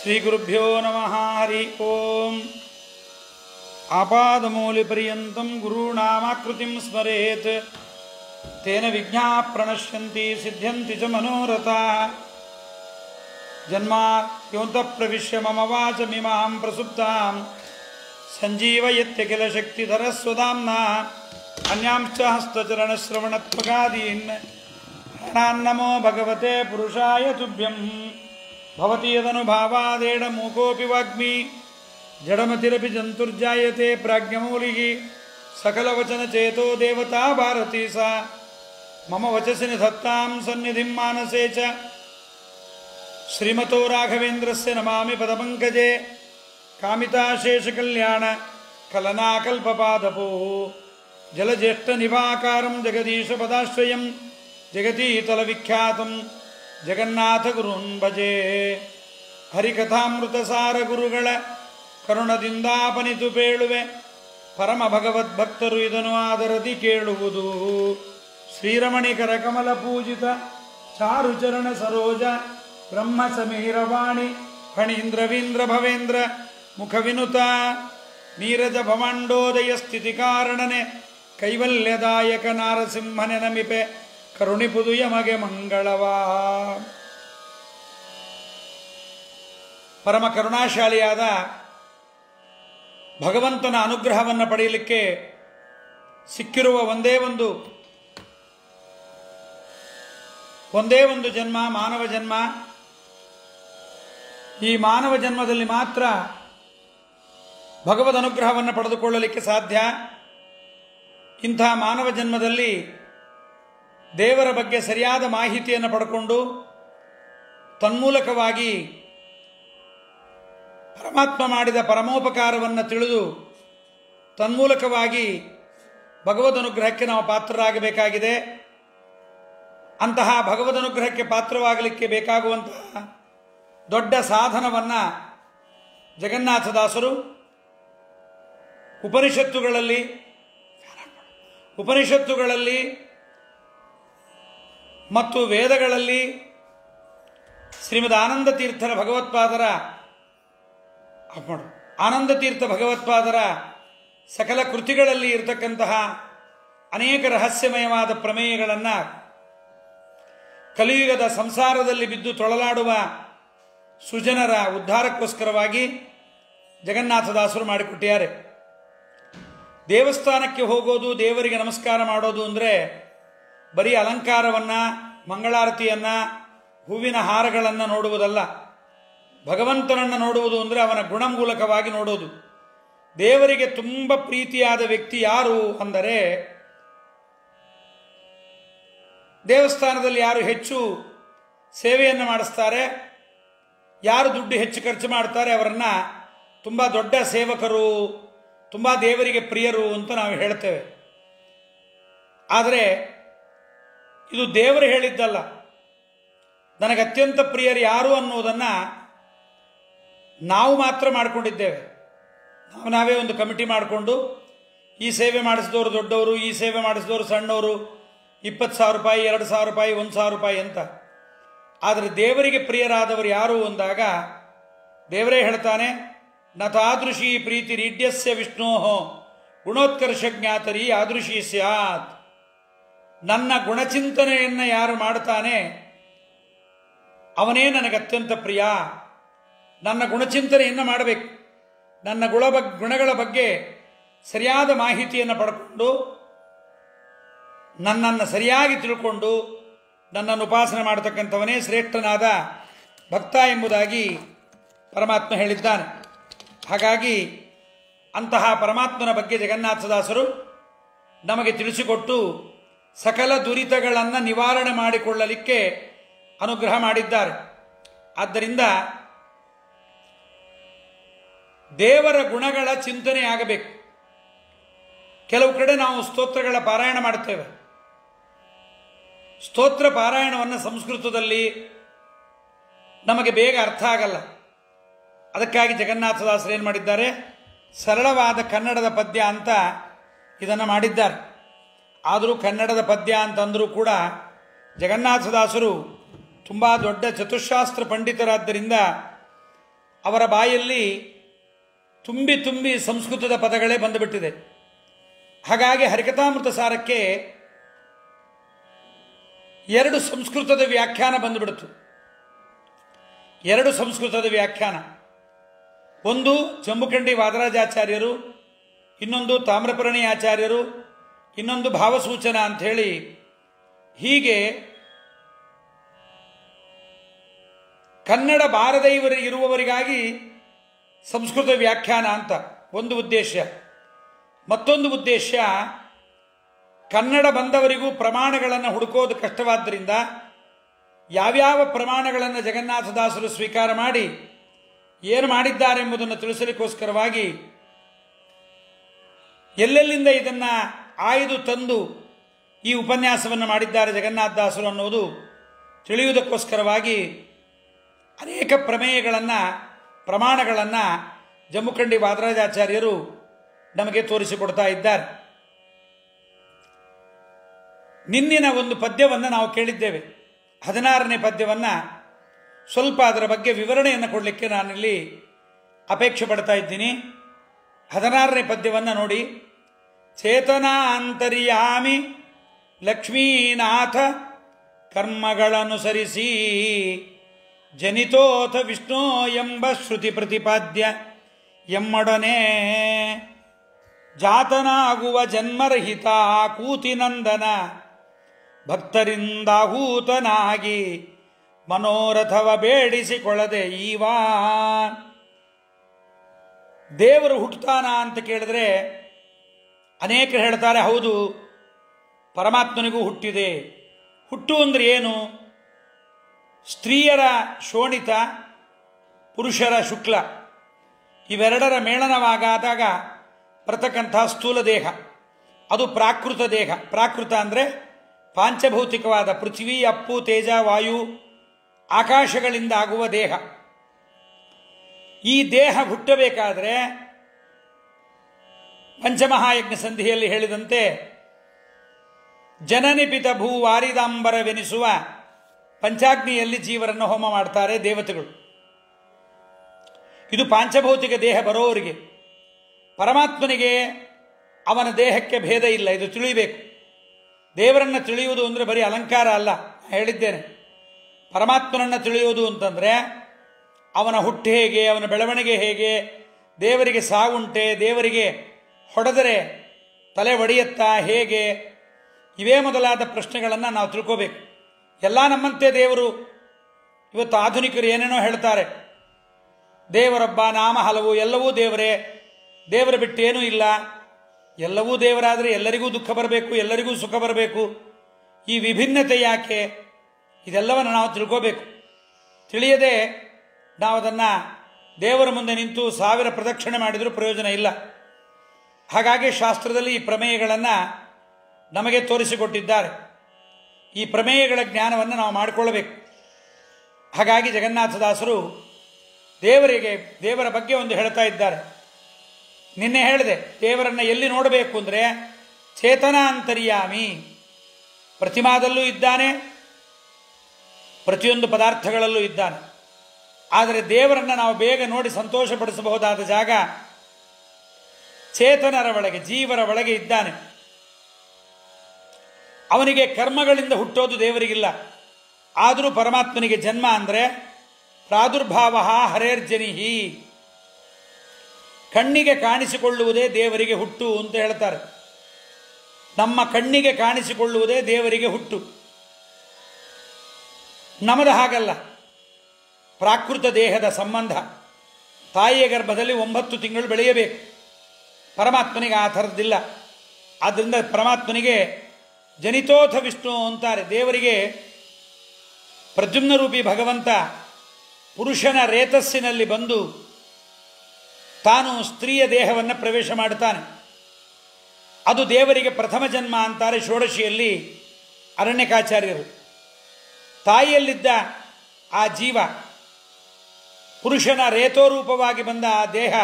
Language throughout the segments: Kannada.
श्रीगुरुभ्यो नमः। हरि ओम। आपादमूलिपर्यन्तं गुरूणामाकृतिं स्मरेत् तेन विघ्नाः प्रणश्यन्ति सिद्ध्यन्ति च मनोरथाः। जन्माद्योऽन्तः प्रविश्य मम वाचमिमां प्रसुप्तां सञ्जीवयत्य किल शक्तिधरस्वधाम्ना अन्यांश्च हस्तचरणश्रवणत्वगादीन् प्राणान्नमो भगवते पुरुषाय तुभ्यं। भवति यदनुभावादेडमूकोऽपि वाग्मी जडमतिरपि जन्तुर्जायते प्राज्ञमौलिः सकलवचनचेतो देवता भारती सा मम वचसि निधत्तां सन्निधिं मानसे च। श्रीमतो राघवेन्द्रस्य नमामि पदपङ्कजे कामिताशेषकल्याण कलनाकल्पपादपोः जलज्येष्ठनिभाकारं जगदीशपदाश्रयं जगतीतलविख्यातं जगन्नाथगुरून् भजे। ಹರಿಕಥಾಮೃತಸಾರ ಗುರುಗಳ ಕರುಣದಿಂದಾಪನಿತು ಪೇಳುವೆ ಪರಮ ಭಗವದ್ಭಕ್ತರು ಇದನ್ನು ಆದರದಿ ಕೇಳುವುದು. ಶ್ರೀರಮಣಿಕರ ಕಮಲ ಪೂಜಿತ ಚಾರುಚರಣ ಸರೋಜ ಬ್ರಹ್ಮ ಸಮೀರವಾಣಿ ಫಣೀಂದ್ರವೀಂದ್ರ ಭವೇಂದ್ರ ಮುಖವಿನುತ ನೀರಜ ಭವಾಂಡೋದಯ ಸ್ಥಿತಿ ಕಾರಣನೆ ಕೈವಲ್ಯದಾಯಕ ನಾರಸಿಂಹನೆ ನಮಿಪೆ ಕರುಣಿಪುದು ಯಮಗೆ ಮಂಗಳವಾ. ಪರಮ ಕರುಣಾಶಾಲಿಯಾದ ಭಗವಂತನ ಅನುಗ್ರಹವನ್ನು ಪಡೆಯಲಿಕ್ಕೆ ಸಿಕ್ಕಿರುವ ಒಂದೇ ಒಂದು ಜನ್ಮ ಮಾನವ ಜನ್ಮ. ಈ ಮಾನವ ಜನ್ಮದಲ್ಲಿ ಮಾತ್ರ ಭಗವದ್ ಅನುಗ್ರಹವನ್ನು ಪಡೆದುಕೊಳ್ಳಲಿಕ್ಕೆ ಸಾಧ್ಯ. ಇಂಥ ಮಾನವ ಜನ್ಮದಲ್ಲಿ ದೇವರ ಬಗ್ಗೆ ಸರಿಯಾದ ಮಾಹಿತಿಯನ್ನು ಪಡ್ಕೊಂಡು ತನ್ಮೂಲಕವಾಗಿ ಪರಮಾತ್ಮ ಮಾಡಿದ ಪರಮೋಪಕಾರವನ್ನು ತಿಳಿದು ತನ್ಮೂಲಕವಾಗಿ ಭಗವದ್ ಅನುಗ್ರಹಕ್ಕೆ ನಾವು ಪಾತ್ರರಾಗಬೇಕಾಗಿದೆ. ಅಂತಹ ಭಗವದ್ ಅನುಗ್ರಹಕ್ಕೆ ಪಾತ್ರವಾಗಲಿಕ್ಕೆ ಬೇಕಾಗುವಂತಹ ದೊಡ್ಡ ಸಾಧನವನ್ನು ಜಗನ್ನಾಥದಾಸರು ಉಪನಿಷತ್ತುಗಳಲ್ಲಿ ಮತ್ತು ವೇದಗಳಲ್ಲಿ ಶ್ರೀಮದ್ ಆನಂದತೀರ್ಥರ ಭಗವತ್ಪಾದರ ಸಕಲ ಕೃತಿಗಳಲ್ಲಿ ಇರತಕ್ಕಂತಹ ಅನೇಕ ರಹಸ್ಯಮಯವಾದ ಪ್ರಮೇಯಗಳನ್ನು ಕಲಿಯುಗದ ಸಂಸಾರದಲ್ಲಿ ಬಿದ್ದು ತೊಳಲಾಡುವ ಸುಜನರ ಉದ್ಧಾರಕ್ಕೋಸ್ಕರವಾಗಿ ಜಗನ್ನಾಥದಾಸರು ಮಾಡಿಕೊಟ್ಟಿದ್ದಾರೆ. ದೇವಸ್ಥಾನಕ್ಕೆ ಹೋಗೋದು, ದೇವರಿಗೆ ನಮಸ್ಕಾರ ಮಾಡೋದು ಅಂದರೆ ಬರೀ ಅಲಂಕಾರವನ್ನು, ಮಂಗಳಾರತಿಯನ್ನು, ಹೂವಿನ ಹಾರಗಳನ್ನು ನೋಡುವುದಲ್ಲ. ಭಗವಂತನನ್ನು ನೋಡುವುದು ಅಂದರೆ ಅವನ ಗುಣಮೂಲಕವಾಗಿ ನೋಡೋದು. ದೇವರಿಗೆ ತುಂಬ ಪ್ರೀತಿಯಾದ ವ್ಯಕ್ತಿ ಯಾರು ಅಂದರೆ, ದೇವಸ್ಥಾನದಲ್ಲಿ ಯಾರು ಹೆಚ್ಚು ಸೇವೆಯನ್ನು ಮಾಡಿಸ್ತಾರೆ, ಯಾರು ದುಡ್ಡು ಹೆಚ್ಚು ಖರ್ಚು ಮಾಡ್ತಾರೆ ಅವರನ್ನು ತುಂಬ ದೊಡ್ಡ ಸೇವಕರು, ತುಂಬ ದೇವರಿಗೆ ಪ್ರಿಯರು ಅಂತ ನಾವು ಹೇಳ್ತೇವೆ. ಆದರೆ ಇದು ದೇವರು ಹೇಳಿದ್ದಲ್ಲ. ನನಗೆ ಅತ್ಯಂತ ಪ್ರಿಯರು ಯಾರು ಅನ್ನೋದನ್ನು ನಾವು ಮಾತ್ರ ಮಾಡಿಕೊಂಡಿದ್ದೇವೆ. ನಾವೇ ಒಂದು ಕಮಿಟಿ ಮಾಡಿಕೊಂಡು ಈ ಸೇವೆ ಮಾಡಿಸಿದವರು ದೊಡ್ಡವರು, ಈ ಸೇವೆ ಮಾಡಿಸಿದವರು ಸಣ್ಣವರು, 20,000 ರೂಪಾಯಿ, 2,000 ರೂಪಾಯಿ, 1,000 ರೂಪಾಯಿ ಅಂತ. ಆದರೆ ದೇವರಿಗೆ ಪ್ರಿಯರಾದವರು ಯಾರು ಅಂದಾಗ ದೇವರೇ ಹೇಳ್ತಾನೆ, ನ ತಾದೃಶಿ ಪ್ರೀತಿ ರೀಢ್ಯಸ್ಯ ವಿಷ್ಣೋ ಗುಣೋತ್ಕರ್ಷ ಜ್ಞಾತರಿ ಯಾದೃಶಿ ಸ್ಯಾತ್. ನನ್ನ ಗುಣಚಿಂತನೆಯನ್ನು ಯಾರು ಮಾಡ್ತಾನೆ ಅವನೇ ನನಗೆ ಅತ್ಯಂತ ಪ್ರಿಯ. ನನ್ನ ಗುಣಚಿಂತನೆಯನ್ನು ಮಾಡಬೇಕು. ನನ್ನ ಗುಣಗಳ ಬಗ್ಗೆ ಸರಿಯಾದ ಮಾಹಿತಿಯನ್ನು ಪಡ್ಕೊಂಡು ನನ್ನನ್ನು ಸರಿಯಾಗಿ ತಿಳ್ಕೊಂಡು ನನ್ನನ್ನು ಉಪಾಸನೆ ಮಾಡತಕ್ಕಂಥವನೇ ಶ್ರೇಷ್ಠನಾದ ಭಕ್ತ ಎಂಬುದಾಗಿ ಪರಮಾತ್ಮ ಹೇಳಿದ್ದಾನೆ. ಹಾಗಾಗಿ ಅಂತಹ ಪರಮಾತ್ಮನ ಬಗ್ಗೆ ಜಗನ್ನಾಥದಾಸರು ನಮಗೆ ತಿಳಿಸಿಕೊಟ್ಟು ಸಕಲ ದುರಿತಗಳನ್ನು ನಿವಾರಣೆ ಮಾಡಿಕೊಳ್ಳಲಿಕ್ಕೆ ಅನುಗ್ರಹ ಮಾಡಿದ್ದಾರೆ. ಆದ್ದರಿಂದ ದೇವರ ಗುಣಗಳ ಚಿಂತನೆ ಆಗಬೇಕು. ಕೆಲವು ಕಡೆ ನಾವು ಸ್ತೋತ್ರಗಳ ಪಾರಾಯಣ ಮಾಡುತ್ತೇವೆ. ಸ್ತೋತ್ರ ಪಾರಾಯಣವನ್ನು ಸಂಸ್ಕೃತದಲ್ಲಿ ನಮಗೆ ಬೇಗ ಅರ್ಥ ಆಗಲ್ಲ. ಅದಕ್ಕಾಗಿ ಜಗನ್ನಾಥದಾಸರು ಏನು ಮಾಡಿದ್ದಾರೆ, ಸರಳವಾದ ಕನ್ನಡದ ಪದ್ಯ ಅಂತ ಇದನ್ನು ಮಾಡಿದ್ದಾರೆ. ಆದರೂ ಕನ್ನಡದ ಪದ್ಯ ಅಂತಂದರೂ ಕೂಡ ಜಗನ್ನಾಥದಾಸರು ತುಂಬ ದೊಡ್ಡ ಚತುಶಾಸ್ತ್ರ ಪಂಡಿತರಾದ್ದರಿಂದ ಅವರ ಬಾಯಲ್ಲಿ ತುಂಬಿ ತುಂಬಿ ಸಂಸ್ಕೃತದ ಪದಗಳೇ ಬಂದುಬಿಟ್ಟಿದೆ. ಹಾಗಾಗಿ ಹರಿಕಥಾಮೃತ ಸಾರಕ್ಕೆ 2 ಸಂಸ್ಕೃತದ ವ್ಯಾಖ್ಯಾನ ಬಂದುಬಿಡ್ತು. 2 ಸಂಸ್ಕೃತದ ವ್ಯಾಖ್ಯಾನ, ಒಂದು ಜಂಬುಕಂಡಿ ವಾದರಾಜಾಚಾರ್ಯರು, ಇನ್ನೊಂದು ತಾಮ್ರಪರ್ಣಿ ಆಚಾರ್ಯರು, ಇನ್ನೊಂದು ಭಾವಸೂಚನ ಅಂಥೇಳಿ, ಹೀಗೆ ಕನ್ನಡ ಬಾರದೇ ಇರುವವರಿಗಾಗಿ ಸಂಸ್ಕೃತ ವ್ಯಾಖ್ಯಾನ ಅಂತ ಒಂದು ಉದ್ದೇಶ. ಮತ್ತೊಂದು ಉದ್ದೇಶ, ಕನ್ನಡ ಬಂದವರಿಗೂ ಪ್ರಮಾಣಗಳನ್ನು ಹುಡುಕೋದು ಕಷ್ಟವಾದ್ದರಿಂದ ಯಾವ್ಯಾವ ಪ್ರಮಾಣಗಳನ್ನು ಜಗನ್ನಾಥದಾಸರು ಸ್ವೀಕಾರ ಮಾಡಿ ಏನು ಮಾಡಿದ್ದಾರೆಂಬುದನ್ನು ತಿಳಿಸಲಿಕ್ಕೋಸ್ಕರವಾಗಿ ಎಲ್ಲೆಲ್ಲಿಂದ ಇದನ್ನು ಆಯ್ದು ತಂದು ಈ ಉಪನ್ಯಾಸವನ್ನು ಮಾಡಿದ್ದಾರೆ ಜಗನ್ನಾಥದಾಸರು ಅನ್ನೋದು ತಿಳಿಯುವುದಕ್ಕೋಸ್ಕರವಾಗಿ ಅನೇಕ ಪ್ರಮಾಣಗಳನ್ನು ಜಂಬುಕಂಡಿ ವಾದರಾಜಾಚಾರ್ಯರು ನಮಗೆ ತೋರಿಸಿಕೊಡ್ತಾ ಇದ್ದಾರೆ. ನಿನ್ನಿನ ಒಂದು ಪದ್ಯವನ್ನು ನಾವು ಕೇಳಿದ್ದೇವೆ, 16ನೇ ಪದ್ಯವನ್ನು ಸ್ವಲ್ಪ ಅದರ ಬಗ್ಗೆ ವಿವರಣೆಯನ್ನು ಕೊಡಲಿಕ್ಕೆ ನಾನಿಲ್ಲಿ ಅಪೇಕ್ಷೆ ಪಡ್ತಾ ಇದ್ದೀನಿ. 16ನೇ ಪದ್ಯವನ್ನು ನೋಡಿ. ಚೇತನಾಂತರ್ಯಾಮಿ ಲಕ್ಷ್ಮೀನಾಥ ಕರ್ಮಗಳನುಸರಿಸಿ ಜನಿತೋಥ ವಿಷ್ಣು ಎಂಬ ಶ್ರುತಿ ಪ್ರತಿಪಾದ್ಯ ಎಮ್ಮೊಡನೆ ಜಾತನಾಗುವ ಜನ್ಮರಹಿತ ಕೂತಿನಂದನ ಭಕ್ತರಿಂದಾಹೂತನಾಗಿ ಮನೋರಥವ ಬೇಡಿಸಿಕೊಳ್ಳದೆ ಈವಾ. ದೇವರು ಹುಟ್ಟುತ್ತಾನ ಅಂತ ಕೇಳಿದ್ರೆ ಅನೇಕರು ಹೇಳ್ತಾರೆ, ಹೌದು ಪರಮಾತ್ಮನಿಗೂ ಹುಟ್ಟಿದೆ. ಹುಟ್ಟು ಅಂದ್ರೆ ಏನು? ಸ್ತ್ರೀಯರ ಶೋಣಿತ, ಪುರುಷರ ಶುಕ್ಲ, ಇವೆರಡರ ಮೇಳನವಾಗಾದಾಗ ಬರತಕ್ಕಂಥ ಸ್ಥೂಲ ದೇಹ, ಅದು ಪ್ರಾಕೃತ ದೇಹ. ಪ್ರಾಕೃತ ಅಂದರೆ ಪಾಂಚಭೌತಿಕವಾದ ಪೃಥ್ವಿ, ಅಪ್ಪು, ತೇಜ, ವಾಯು, ಆಕಾಶಗಳಿಂದ ಆಗುವ ದೇಹ. ಈ ದೇಹ ಹುಟ್ಟಬೇಕಾದ್ರೆ ಪಂಚಮಹಾಯಜ್ಞ ಸಂಧಿಯಲ್ಲಿ ಹೇಳಿದಂತೆ ಜನನಿಪಿತ ಭೂ ವಾರಿದಾಂಬರವೆನಿಸುವ ಪಂಚಾಗ್ನಿಯಲ್ಲಿ ಜೀವರನ್ನು ಹೋಮ ಮಾಡ್ತಾರೆ ದೇವತೆಗಳು. ಇದು ಪಾಂಚಭೌತಿಕ ದೇಹ ಬರೋವರಿಗೆ. ಪರಮಾತ್ಮನಿಗೆ ಅವನ ದೇಹಕ್ಕೆ ಭೇದ ಇಲ್ಲ, ಇದು ತಿಳಿಯಬೇಕು. ದೇವರನ್ನು ತಿಳಿಯುವುದು ಅಂದರೆ ಬರೀ ಅಲಂಕಾರ ಅಲ್ಲ. ಹೇಳಿದ್ದೇನೆ, ಪರಮಾತ್ಮನನ್ನು ತಿಳಿಯುವುದು ಅಂತಂದರೆ ಅವನ ಹುಟ್ಟು ಹೇಗೆ, ಅವನ ಬೆಳವಣಿಗೆ ಹೇಗೆ, ದೇವರಿಗೆ ಸಾವುಂಟೆ, ದೇವರಿಗೆ ಹೊಡೆದರೆ ತಲೆ ಒಡೆಯುತ್ತಾ ಹೇಗೆ, ಇವೇ ಮೊದಲಾದ ಪ್ರಶ್ನೆಗಳನ್ನು ನಾವು ತಿಳ್ಕೋಬೇಕು. ಎಲ್ಲ ನಮ್ಮಂತೆ ದೇವರು. ಇವತ್ತು ಆಧುನಿಕರು ಏನೇನೋ ಹೇಳ್ತಾರೆ, ದೇವರೊಬ್ಬ, ನಾಮ ಹಲವು, ಎಲ್ಲವೂ ದೇವರೇ, ದೇವರ ಬಿಟ್ಟು ಏನೂ ಇಲ್ಲ, ಎಲ್ಲವೂ ದೇವರಾದರೆ ಎಲ್ಲರಿಗೂ ದುಃಖ ಬರಬೇಕು, ಎಲ್ಲರಿಗೂ ಸುಖ ಬರಬೇಕು, ಈ ವಿಭಿನ್ನತೆ ಯಾಕೆ? ಇದೆಲ್ಲವನ್ನು ನಾವು ತಿಳ್ಕೋಬೇಕು. ತಿಳಿಯದೆ ನಾವು ಅದನ್ನು ದೇವರ ಮುಂದೆ ನಿಂತು 1000 ಪ್ರದಕ್ಷಿಣೆ ಮಾಡಿದರೂ ಪ್ರಯೋಜನ ಇಲ್ಲ. ಹಾಗಾಗಿ ಶಾಸ್ತ್ರದಲ್ಲಿ ಈ ಪ್ರಮೇಯಗಳನ್ನು ನಮಗೆ ತೋರಿಸಿಕೊಟ್ಟಿದ್ದಾರೆ. ಈ ಪ್ರಮೇಯಗಳ ಜ್ಞಾನವನ್ನು ನಾವು ಮಾಡಿಕೊಳ್ಳಬೇಕು. ಹಾಗಾಗಿ ಜಗನ್ನಾಥದಾಸರು ದೇವರ ಬಗ್ಗೆ ಒಂದು ಹೇಳ್ತಾ ಇದ್ದಾರೆ. ನಿನ್ನೆ ಹೇಳಿದೆ, ದೇವರನ್ನು ಎಲ್ಲಿ ನೋಡಬೇಕು ಅಂದರೆ ಚೇತನಾಂತರ್ಯಾಮಿ, ಪ್ರತಿಮಾದಲ್ಲೂ ಇದ್ದಾನೆ, ಪ್ರತಿಯೊಂದು ಪದಾರ್ಥಗಳಲ್ಲೂ ಇದ್ದಾನೆ. ಆದರೆ ದೇವರನ್ನು ನಾವು ಬೇಗ ನೋಡಿ ಸಂತೋಷಪಡಿಸಬಹುದಾದ ಜಾಗ ಚೇತನರ ಒಳಗೆ, ಜೀವರ ಒಳಗೆ ಇದ್ದಾನೆ. ಅವನಿಗೆ ಕರ್ಮಗಳಿಂದ ಹುಟ್ಟೋದು ದೇವರಿಗಿಲ್ಲ. ಆದರೂ ಪರಮಾತ್ಮನಿಗೆ ಜನ್ಮ ಅಂದರೆ ಪ್ರಾದುರ್ಭಾವ ಹರೇರ್ಜನಿಹಿ, ಕಣ್ಣಿಗೆ ಕಾಣಿಸಿಕೊಳ್ಳುವುದೇ ದೇವರಿಗೆ ಹುಟ್ಟು ಅಂತ ಹೇಳ್ತಾರೆ. ನಮ್ಮ ಕಣ್ಣಿಗೆ ಕಾಣಿಸಿಕೊಳ್ಳುವುದೇ ದೇವರಿಗೆ ಹುಟ್ಟು. ನಮ್ಮದು ಹಾಗಲ್ಲ. ಪ್ರಾಕೃತ ದೇಹದ ಸಂಬಂಧ, ತಾಯಿಯ ಗರ್ಭದಲ್ಲಿ 9 ತಿಂಗಳು ಬೆಳೆಯಬೇಕು. ಪರಮಾತ್ಮನಿಗೆ ಆ ಥರದ್ದಿಲ್ಲ. ಆದ್ದರಿಂದ ಪರಮಾತ್ಮನಿಗೆ ಜನಿತೋಥ ವಿಷ್ಣು ಅಂತಾರೆ. ದೇವರಿಗೆ ಪ್ರದ್ಯುಮ್ನ ರೂಪಿ ಭಗವಂತ ಪುರುಷನ ರೇತಸ್ಸಿನಲ್ಲಿ ಬಂದು ತಾನು ಸ್ತ್ರೀಯ ದೇಹವನ್ನು ಪ್ರವೇಶ ಮಾಡುತ್ತಾನೆ. ಅದು ದೇವರಿಗೆ ಪ್ರಥಮ ಜನ್ಮ ಅಂತಾರೆ ಷೋಡಶಿಯಲ್ಲಿ ಅರಣ್ಯಕಾಚಾರ್ಯರು. ತಾಯಿಯಲ್ಲಿದ್ದ ಆ ಜೀವ ಪುರುಷನ ರೇತೋರೂಪವಾಗಿ ಬಂದ ಆ ದೇಹ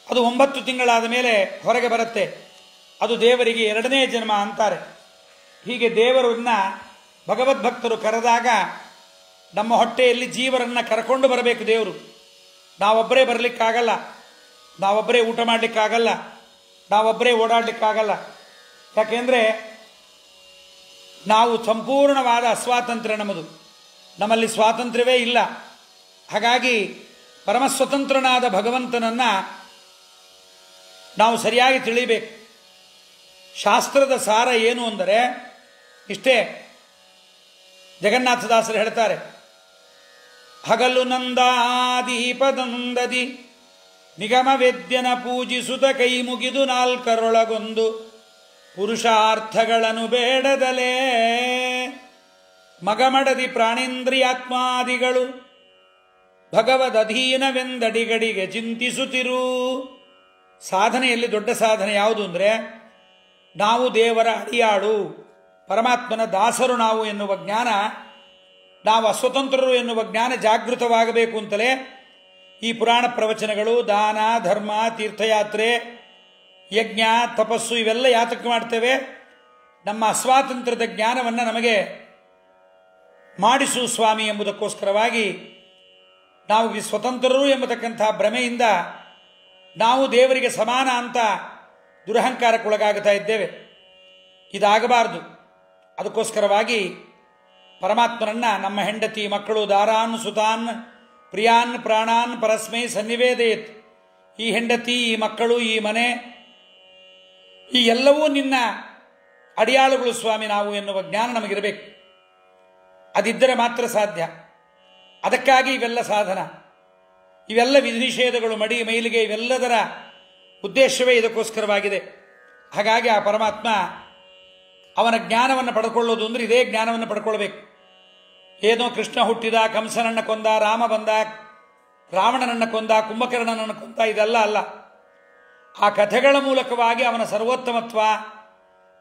ಅದು 9 ತಿಂಗಳಾದ ಮೇಲೆ ಹೊರಗೆ ಬರುತ್ತೆ. ಅದು ದೇವರಿಗೆ 2ನೇ ಜನ್ಮ ಅಂತಾರೆ. ಹೀಗೆ ದೇವರನ್ನ ಭಗವದ್ಭಕ್ತರು ಕರೆದಾಗ ನಮ್ಮ ಹೊಟ್ಟೆಯಲ್ಲಿ ಜೀವರನ್ನು ಕರ್ಕೊಂಡು ಬರಬೇಕು ದೇವರು. ನಾವೊಬ್ಬರೇ ಬರಲಿಕ್ಕಾಗಲ್ಲ, ನಾವೊಬ್ಬರೇ ಊಟ ಮಾಡಲಿಕ್ಕಾಗಲ್ಲ, ನಾವೊಬ್ಬರೇ ಓಡಾಡಲಿಕ್ಕಾಗಲ್ಲ. ಯಾಕೆಂದರೆ ನಾವು ಸಂಪೂರ್ಣವಾದ ಅಸ್ವಾತಂತ್ರ್ಯ ನಮ್ಮದು, ನಮ್ಮಲ್ಲಿ ಸ್ವಾತಂತ್ರ್ಯವೇ ಇಲ್ಲ. ಹಾಗಾಗಿ ಪರಮಸ್ವತಂತ್ರನಾದ ಭಗವಂತನನ್ನು ನಾವು ಸರಿಯಾಗಿ ತಿಳಿಬೇಕು. ಶಾಸ್ತ್ರದ ಸಾರ ಏನು ಅಂದರೆ ಇಷ್ಟೇ. ಜಗನ್ನಾಥದಾಸರು ಹೇಳ್ತಾರೆ, ಹಗಲು ನಂದಾದೀಪದಂದದಿ ನಿಗಮ ವೇದ್ಯನ ಪೂಜಿಸುತ್ತ ಕೈ ಮುಗಿದು ನಾಲ್ಕರೊಳಗೊಂದು ಪುರುಷಾರ್ಥಗಳನ್ನು ಬೇಡದಲೇ ಮಗಮಡದಿ ಪ್ರಾಣೇಂದ್ರಿಯಾತ್ಮಾದಿಗಳು ಭಗವದಧೀನವೆಂದಡಿಗಡಿಗೆ ಚಿಂತಿಸುತ್ತಿರು. ಸಾಧನೆಯಲ್ಲಿ ದೊಡ್ಡ ಸಾಧನೆ ಯಾವುದು ಅಂದರೆ ನಾವು ದೇವರ ಅಡಿಯಾಳು, ಪರಮಾತ್ಮನ ದಾಸರು ನಾವು ಎನ್ನುವ ಜ್ಞಾನ, ನಾವು ಅಸ್ವತಂತ್ರರು ಎನ್ನುವ ಜ್ಞಾನ ಜಾಗೃತವಾಗಬೇಕು ಅಂತಲೇ ಈ ಪುರಾಣ ಪ್ರವಚನಗಳು, ದಾನ ಧರ್ಮ, ತೀರ್ಥಯಾತ್ರೆ, ಯಜ್ಞ, ತಪಸ್ಸು ಇವೆಲ್ಲ ಯಾತಕ್ಕೆ ಮಾಡ್ತೇವೆ? ನಮ್ಮ ಅಸ್ವಾತಂತ್ರ್ಯದ ಜ್ಞಾನವನ್ನು ನಮಗೆ ಮಾಡಿಸು ಸ್ವಾಮಿ ಎಂಬುದಕ್ಕೋಸ್ಕರವಾಗಿ. ನಾವು ಸ್ವತಂತ್ರರು ಎಂಬತಕ್ಕಂಥ ಭ್ರಮೆಯಿಂದ ನಾವು ದೇವರಿಗೆ ಸಮಾನ ಅಂತ ದುರಹಂಕಾರಕ್ಕೊಳಗಾಗುತ್ತಾ ಇದ್ದೇವೆ. ಇದಾಗಬಾರದು. ಅದಕ್ಕೋಸ್ಕರವಾಗಿ ಪರಮಾತ್ಮನನ್ನು ನಮ್ಮ ಹೆಂಡತಿ, ಮಕ್ಕಳು, ದಾರಾನ್ ಸುತಾನ್ ಪ್ರಿಯಾನ್ ಪ್ರಾಣಾನ್ ಪರಸ್ಮೈ ಸನ್ನಿವೇದಯತ್. ಈ ಹೆಂಡತಿ, ಈ ಮಕ್ಕಳು, ಈ ಮನೆ, ಈ ಎಲ್ಲವೂ ನಿನ್ನ ಅಡಿಯಾಳುಗಳು ಸ್ವಾಮಿ ನಾವು ಎನ್ನುವ ಜ್ಞಾನ ನಮಗಿರಬೇಕು. ಅದಿದ್ದರೆ ಮಾತ್ರ ಸಾಧ್ಯ. ಅದಕ್ಕಾಗಿ ಇವೆಲ್ಲ ಸಾಧನ, ಇವೆಲ್ಲ ವಿಧಿನಿಷೇಧಗಳು, ಮಡಿ ಮೈಲಿಗೆ, ಇವೆಲ್ಲದರ ಉದ್ದೇಶವೇ ಇದಕ್ಕೋಸ್ಕರವಾಗಿದೆ. ಹಾಗಾಗಿ ಆ ಪರಮಾತ್ಮ ಅವನ ಜ್ಞಾನವನ್ನು ಪಡ್ಕೊಳ್ಳೋದು ಅಂದರೆ ಇದೇ ಜ್ಞಾನವನ್ನು ಪಡ್ಕೊಳ್ಬೇಕು. ಏನೋ ಕೃಷ್ಣ ಹುಟ್ಟಿದ, ಕಂಸನನ್ನು ಕೊಂದ, ರಾಮ ಬಂದ, ರಾವಣನನ್ನು ಕೊಂದ, ಕುಂಭಕರ್ಣನನ್ನು ಕೊಂದ, ಇದೆಲ್ಲ ಅಲ್ಲ. ಆ ಕಥೆಗಳ ಮೂಲಕವಾಗಿ ಅವನ ಸರ್ವೋತ್ತಮತ್ವ,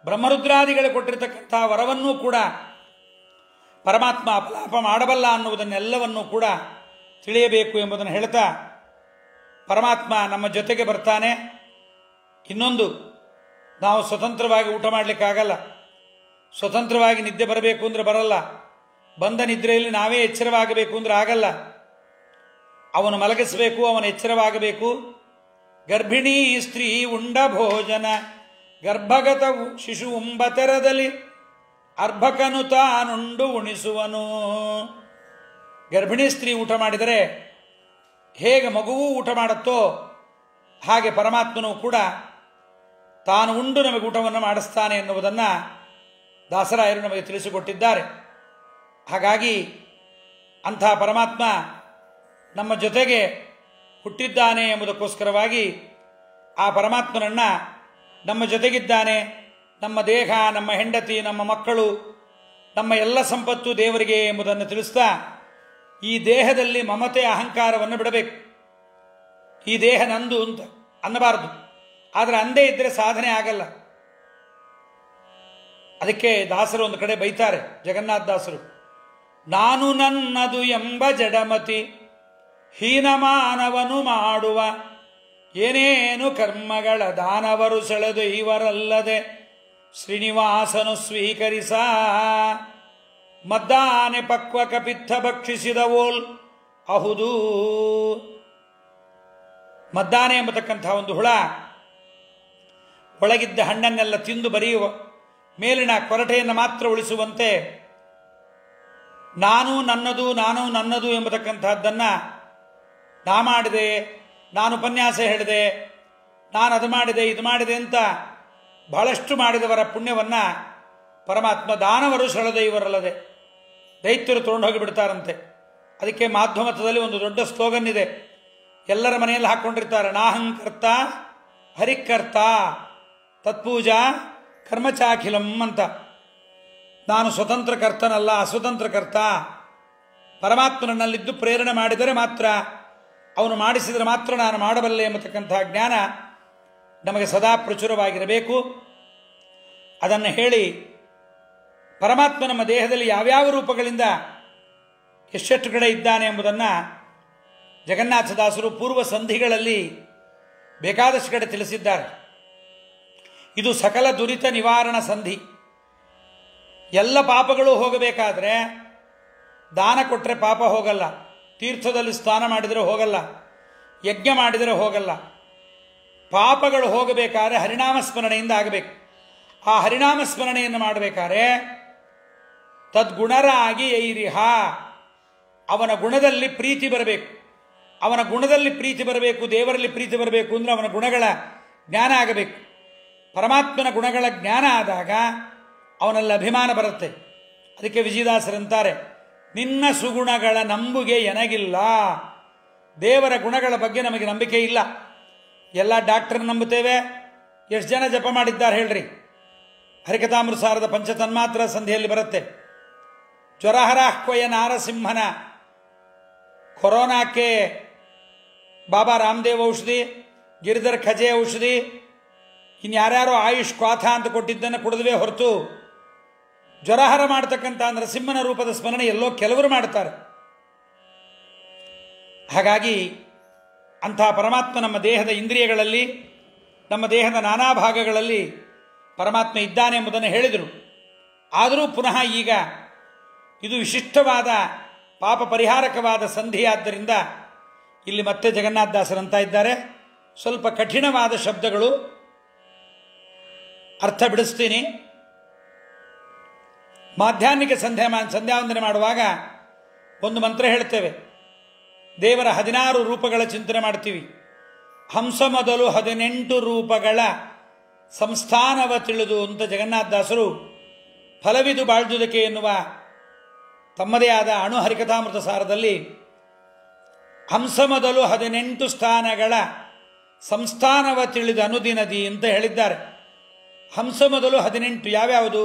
ಬ್ರಹ್ಮರುದ್ರಾದಿಗಳು ಕೊಟ್ಟಿರತಕ್ಕಂಥ ವರವನ್ನೂ ಕೂಡ ಪರಮಾತ್ಮ ಅಪಲಾಪ ಮಾಡಬಲ್ಲ ಅನ್ನುವುದನ್ನೆಲ್ಲವನ್ನೂ ಕೂಡ ತಿಳಿಯಬೇಕು ಎಂಬುದನ್ನು ಹೇಳ್ತಾ, ಪರಮಾತ್ಮ ನಮ್ಮ ಜೊತೆಗೆ ಬರ್ತಾನೆ. ಇನ್ನೊಂದು, ನಾವು ಸ್ವತಂತ್ರವಾಗಿ ಊಟ ಮಾಡಲಿಕ್ಕಾಗಲ್ಲ, ಸ್ವತಂತ್ರವಾಗಿ ನಿದ್ದೆ ಬರಬೇಕು ಅಂದರೆ ಬರಲ್ಲ, ಬಂದ ನಿದ್ರೆಯಲ್ಲಿ ನಾವೇ ಎಚ್ಚರವಾಗಬೇಕು ಅಂದರೆ ಆಗಲ್ಲ. ಅವನು ಮಲಗಿಸಬೇಕು, ಅವನು ಎಚ್ಚರವಾಗಬೇಕು. ಗರ್ಭಿಣಿ ಸ್ತ್ರೀ ಉಂಡ ಭೋಜನ ಗರ್ಭಗತ ಶಿಶು ಉಂಬತೆರದಲ್ಲಿ ಅರ್ಭಕನು ತಾನುಂಡು ಉಣಿಸುವನು. ಗರ್ಭಿಣಿ ಸ್ತ್ರೀ ಊಟ ಮಾಡಿದರೆ ಹೇಗೆ ಮಗುವೂ ಊಟ ಮಾಡುತ್ತೋ ಹಾಗೆ ಪರಮಾತ್ಮನೂ ಕೂಡ ತಾನು ಉಂಡು ನಮಗೆ ಊಟವನ್ನು ಮಾಡಿಸ್ತಾನೆ ಎನ್ನುವುದನ್ನು ದಾಸರಾಯರು ನಮಗೆ ತಿಳಿಸಿಕೊಟ್ಟಿದ್ದಾರೆ. ಹಾಗಾಗಿ ಅಂಥ ಪರಮಾತ್ಮ ನಮ್ಮ ಜೊತೆಗೆ ಹುಟ್ಟಿದ್ದಾನೆ ಎಂಬುದಕ್ಕೋಸ್ಕರವಾಗಿ ಆ ಪರಮಾತ್ಮನನ್ನು ನಮ್ಮ ಜೊತೆಗಿದ್ದಾನೆ. ನಮ್ಮ ದೇಹ, ನಮ್ಮ ಹೆಂಡತಿ, ನಮ್ಮ ಮಕ್ಕಳು, ನಮ್ಮ ಎಲ್ಲ ಸಂಪತ್ತು ದೇವರಿಗೆ ಎಂಬುದನ್ನು ತಿಳಿಸ್ತಾ, ಈ ದೇಹದಲ್ಲಿ ಮಮತೆ ಅಹಂಕಾರವನ್ನು ಬಿಡಬೇಕು. ಈ ದೇಹ ನಂದು ಅಂತ ಅನ್ನಬಾರದು. ಆದರೆ ಅಂದೇ ಇದ್ದರೆ ಸಾಧನೆ ಆಗಲ್ಲ. ಅದಕ್ಕೆ ದಾಸರು ಒಂದು ಕಡೆ ಬೈತಾರೆ, ಜಗನ್ನಾಥ ದಾಸರು, ನಾನು ನನ್ನದು ಎಂಬ ಜಡಮತಿ ಹೀನಮಾನವನು ಮಾಡುವ ಏನೇನು ಕರ್ಮಗಳ ದಾನವರು ಸೆಳೆದು ಇವರಲ್ಲದೆ ಶ್ರೀನಿವಾಸನು ಸ್ವೀಕರಿಸ ಮದ್ದಾನೆ ಪಕ್ವ ಕಪಿತ್ತ ಭಕ್ಷಿಸಿದವೋಲ್ ಅಹುದು. ಮದ್ದಾನೆ ಎಂಬತಕ್ಕಂಥ ಒಂದು ಹುಳ ಒಳಗಿದ್ದ ಹಣ್ಣನ್ನೆಲ್ಲ ತಿಂದು ಬರೆಯುವ ಮೇಲಿನ ಕೊರಟೆಯನ್ನು ಮಾತ್ರ ಉಳಿಸುವಂತೆ ನಾನು ನನ್ನದು ಎಂಬತಕ್ಕಂಥದ್ದನ್ನು ನಾ ಮಾಡಿದೆ, ನಾನು ಉಪನ್ಯಾಸ ಹೇಳಿದೆ, ನಾನು ಅದು ಮಾಡಿದೆ, ಇದು ಮಾಡಿದೆ ಅಂತ ಬಹಳಷ್ಟು ಮಾಡಿದವರ ಪುಣ್ಯವನ್ನು ಪರಮಾತ್ಮ ದಾನವರು ಸೆಳೆದ ಇವರಲ್ಲದೆ ದೈತ್ಯರು ತೊಗೊಂಡು ಹೋಗಿಬಿಡ್ತಾರಂತೆ. ಅದಕ್ಕೆ ಮಾಧ್ವಮತದಲ್ಲಿ ಒಂದು ದೊಡ್ಡ ಸ್ಲೋಗನ್ ಇದೆ, ಎಲ್ಲರ ಮನೆಯಲ್ಲಿ ಹಾಕ್ಕೊಂಡಿರ್ತಾರೆ, ನಾಹಂಕರ್ತ ಹರಿಕರ್ತ ತತ್ಪೂಜಾ ಕರ್ಮಚಾಖಿಲಂ ಅಂತ. ನಾನು ಸ್ವತಂತ್ರ ಕರ್ತನಲ್ಲ, ಅಸ್ವತಂತ್ರ ಕರ್ತ. ಪರಮಾತ್ಮನಲ್ಲಿದ್ದು ಪ್ರೇರಣೆ ಮಾಡಿದರೆ ಮಾತ್ರ, ಅವನು ಮಾಡಿಸಿದರೆ ಮಾತ್ರ ನಾನು ಮಾಡಬಲ್ಲೆ ಎಂಬತಕ್ಕಂಥ ಜ್ಞಾನ ನಮಗೆ ಸದಾ ಪ್ರಚುರವಾಗಿರಬೇಕು. ಅದನ್ನು ಹೇಳಿ ಪರಮಾತ್ಮ ನಮ್ಮ ದೇಹದಲ್ಲಿ ಯಾವ್ಯಾವ ರೂಪಗಳಿಂದ ಎಷ್ಟೆಷ್ಟು ಕಡೆ ಇದ್ದಾನೆ ಎಂಬುದನ್ನು ಜಗನ್ನಾಥದಾಸರು ಪೂರ್ವ ಸಂಧಿಗಳಲ್ಲಿ ಬೇಕಾದಷ್ಟು ಕಡೆ ತಿಳಿಸಿದ್ದಾರೆ. ಇದು ಸಕಲ ದುರಿತ ನಿವಾರಣ ಸಂಧಿ. ಎಲ್ಲ ಪಾಪಗಳು ಹೋಗಬೇಕಾದ್ರೆ ದಾನ ಕೊಟ್ಟರೆ ಪಾಪ ಹೋಗಲ್ಲ, ತೀರ್ಥದಲ್ಲಿ ಸ್ನಾನ ಮಾಡಿದರೆ ಹೋಗಲ್ಲ, ಯಜ್ಞ ಮಾಡಿದರೆ ಹೋಗಲ್ಲ. ಪಾಪಗಳು ಹೋಗಬೇಕಾದ್ರೆ ಹರಿನಾಮ ಸ್ಮರಣೆಯಿಂದ ಆಗಬೇಕು. ಆ ಹರಿನಾಮ ಸ್ಮರಣೆಯನ್ನು ಮಾಡಬೇಕಾದ್ರೆ ತದ್ಗುಣರಾಗಿ ಐರಿಹ, ಅವನ ಗುಣದಲ್ಲಿ ಪ್ರೀತಿ ಬರಬೇಕು. ಅವನ ಗುಣದಲ್ಲಿ ಪ್ರೀತಿ ಬರಬೇಕು, ದೇವರಲ್ಲಿ ಪ್ರೀತಿ ಬರಬೇಕು ಅಂದರೆ ಅವನ ಗುಣಗಳ ಜ್ಞಾನ ಆಗಬೇಕು. ಪರಮಾತ್ಮನ ಗುಣಗಳ ಜ್ಞಾನ ಆದಾಗ ಅವನಲ್ಲಿ ಅಭಿಮಾನ ಬರುತ್ತೆ. ಅದಕ್ಕೆ ವಿಜಯದಾಸರಂತಾರೆ, ನಿನ್ನ ಸುಗುಣಗಳ ನಂಬುಗೆ ಎನಗಿಲ್ಲ. ದೇವರ ಗುಣಗಳ ಬಗ್ಗೆ ನಮಗೆ ನಂಬಿಕೆ ಇಲ್ಲ. ಎಲ್ಲ ಡಾಕ್ಟರ್ ನಂಬುತ್ತೇವೆ. ಎಷ್ಟು ಜನ ಜಪ ಮಾಡಿದ್ದಾರೆ ಹೇಳ್ರಿ? ಹರಿಕಥಾಮೃತಸಾರದ ಪಂಚತನ್ಮಾತ್ರ ಸಂಧಿಯಲ್ಲಿ ಬರುತ್ತೆ. ಜ್ವರಹರಾಹ್ವಯ ನಾರಸಿಂಹನ ಕೊರೋನಾಕ್ಕೆ ಬಾಬಾ ರಾಮದೇವ್ ಔಷಧಿ, ಗಿರಿಧರ್ ಖಜೆ ಔಷಧಿ, ಇನ್ಯಾರ್ಯಾರೋ ಆಯುಷ್ ಕ್ವಾಥ ಅಂತ ಕೊಟ್ಟಿದ್ದನ್ನು ಕುಡಿದುವೆ ಹೊರತು ಜ್ವರಹರ ಮಾಡ್ತಕ್ಕಂಥ ನರಸಿಂಹನ ರೂಪದ ಸ್ಮರಣೆ ಎಲ್ಲೋ ಕೆಲವರು ಮಾಡ್ತಾರೆ. ಹಾಗಾಗಿ ಅಂಥ ಪರಮಾತ್ಮ ನಮ್ಮ ದೇಹದ ಇಂದ್ರಿಯಗಳಲ್ಲಿ, ನಮ್ಮ ದೇಹದ ನಾನಾ ಭಾಗಗಳಲ್ಲಿ ಪರಮಾತ್ಮ ಇದ್ದಾನೆ ಎಂಬುದನ್ನು ಹೇಳಿದರು. ಆದರೂ ಪುನಃ ಈಗ ಇದು ವಿಶಿಷ್ಟವಾದ ಪಾಪ ಪರಿಹಾರಕವಾದ ಸಂಧಿಯಾದ್ದರಿಂದ ಇಲ್ಲಿ ಮತ್ತೆ ಜಗನ್ನಾಥದಾಸರಂತ ಇದ್ದಾರೆ, ಸ್ವಲ್ಪ ಕಠಿಣವಾದ ಶಬ್ದಗಳು, ಅರ್ಥ ಬಿಡಿಸ್ತೀನಿ. ಮಾಧ್ಯಾಹ್ನಿಕ ಸಂಧ್ಯಾವಂದನೆ ಮಾಡುವಾಗ ಒಂದು ಮಂತ್ರ ಹೇಳ್ತೇವೆ. ದೇವರ 16 ರೂಪಗಳ ಚಿಂತನೆ ಮಾಡ್ತೀವಿ. ಹಂಸ ಮೊದಲು 18 ರೂಪಗಳ ಸಂಸ್ಥಾನವ ತಿಳಿದು ಅಂತ ಜಗನ್ನಾಥದಾಸರು ಫಲವಿದು ಬಾಳ್ದುದಕ್ಕೆ ಎನ್ನುವ ತಮ್ಮದೇ ಆದ ಅಣು ಹರಿಕಥಾಮೃತ ಸಾರದಲ್ಲಿ ಹಂಸ ಮೊದಲು 18 ಸ್ಥಾನಗಳ ಸಂಸ್ಥಾನವ ತಿಳಿದು ಅನುದಿನದಿ ಅಂತ ಹೇಳಿದ್ದಾರೆ. ಹಂಸ ಮೊದಲು 18 ಯಾವ್ಯಾವುದು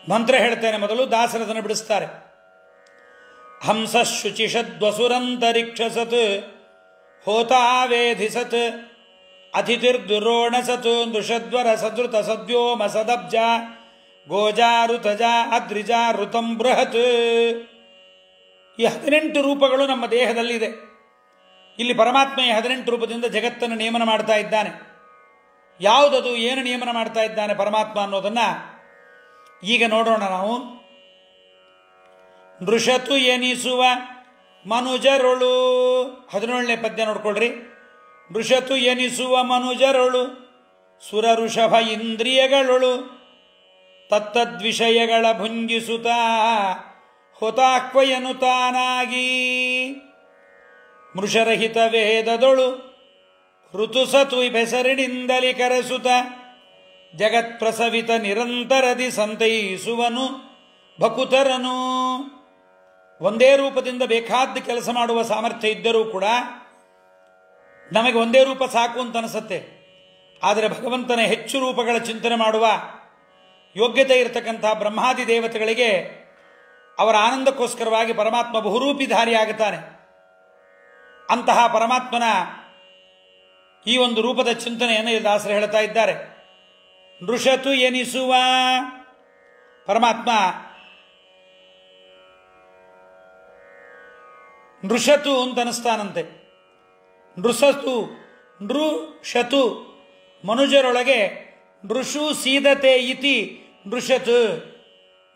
ಮಂತ್ರ ಹೇಳ್ತೇನೆ. ಮೊದಲು ದಾಸರದನ್ನು ಬಿಡಿಸ್ತಾರೆ. ಹಂಸ ಶುಚಿಷದ್ವಸುರಂತರಿಕ್ಷಸತ್ ಹೋತಾವೇಧಿಸತ್ ಅತಿಥಿರ್ದುರೋಣಸತ್ ನೃಷದ್ವರ ಸದೃತ ಸದ್ಯೋಮ ಸದಬ್ಜ ಗೋಜಾರುತಜ ಅದ್ರಿಜ ಋತಂ ಬೃಹತ್. ಈ 18 ರೂಪಗಳು ನಮ್ಮ ದೇಹದಲ್ಲಿದೆ. ಇಲ್ಲಿ ಪರಮಾತ್ಮ ಈ 18 ರೂಪದಿಂದ ಜಗತ್ತನ್ನು ನೇಮನ ಮಾಡ್ತಾ ಇದ್ದಾನೆ. ಯಾವುದದು, ಏನು ನಿಯಮನ ಮಾಡ್ತಾ ಇದ್ದಾನೆ ಪರಮಾತ್ಮ ಅನ್ನೋದನ್ನ ಈಗ ನೋಡೋಣ ನಾವು. ನೃಷತು ಎನಿಸುವ ಮನುಜರೊಳು, 17ನೇ ಪದ್ಯ ನೋಡ್ಕೊಳ್ರಿ. ನೃಷತು ಎನಿಸುವ ಮನುಜರೊಳು ಸುರ ಋಷಭ ಇಂದ್ರಿಯಗಳೊಳು ತತ್ತದ್ವಿಷಯಗಳ ಭುಂಜಿಸುತ್ತ ಹೊತಾಕ್ವಯನು ತಾನಾಗಿ ಮೃಷರಹಿತ ವೇದದೊಳು ಋತುಸತು ಬೆಸರಿನಿಂದಲಿ ಕರೆಸುತ್ತ ಜಗತ್ಪ್ರಸವಿತ ನಿರಂತರದಿ ಸಂತೈಸುವನು ಭಕುತರನು. ಒಂದೇ ರೂಪದಿಂದ ಬೇಕಾದ ಕೆಲಸ ಮಾಡುವ ಸಾಮರ್ಥ್ಯ ಇದ್ದರೂ ಕೂಡ ನಮಗೆ ಒಂದೇ ರೂಪ ಸಾಕು ಅಂತ ಅನಿಸುತ್ತೆ. ಆದರೆ ಭಗವಂತನ ಹೆಚ್ಚು ರೂಪಗಳ ಚಿಂತನೆ ಮಾಡುವ ಯೋಗ್ಯತೆ ಇರತಕ್ಕಂಥ ಬ್ರಹ್ಮಾದಿ ದೇವತೆಗಳಿಗೆ ಅವರ ಆನಂದಕ್ಕೋಸ್ಕರವಾಗಿ ಪರಮಾತ್ಮ ಬಹುರೂಪಿಧಾರಿ ಆಗುತ್ತಾನೆ. ಅಂತಹ ಪರಮಾತ್ಮನ ಈ ಒಂದು ರೂಪದ ಚಿಂತನೆಯನ್ನು ದಾಸರು ಹೇಳ್ತಾ ಇದ್ದಾರೆ. ನೃಷತು ಎನಿಸುವ ಪರಮಾತ್ಮ ನೃಷತು ಅಂತ ಅನಿಸ್ತಾನಂತೆ. ನೃಸತು ನೃಷತು ಮನುಜರೊಳಗೆ ನೃಷು ಸೀದತೆ ಇತಿ ನೃಷತು,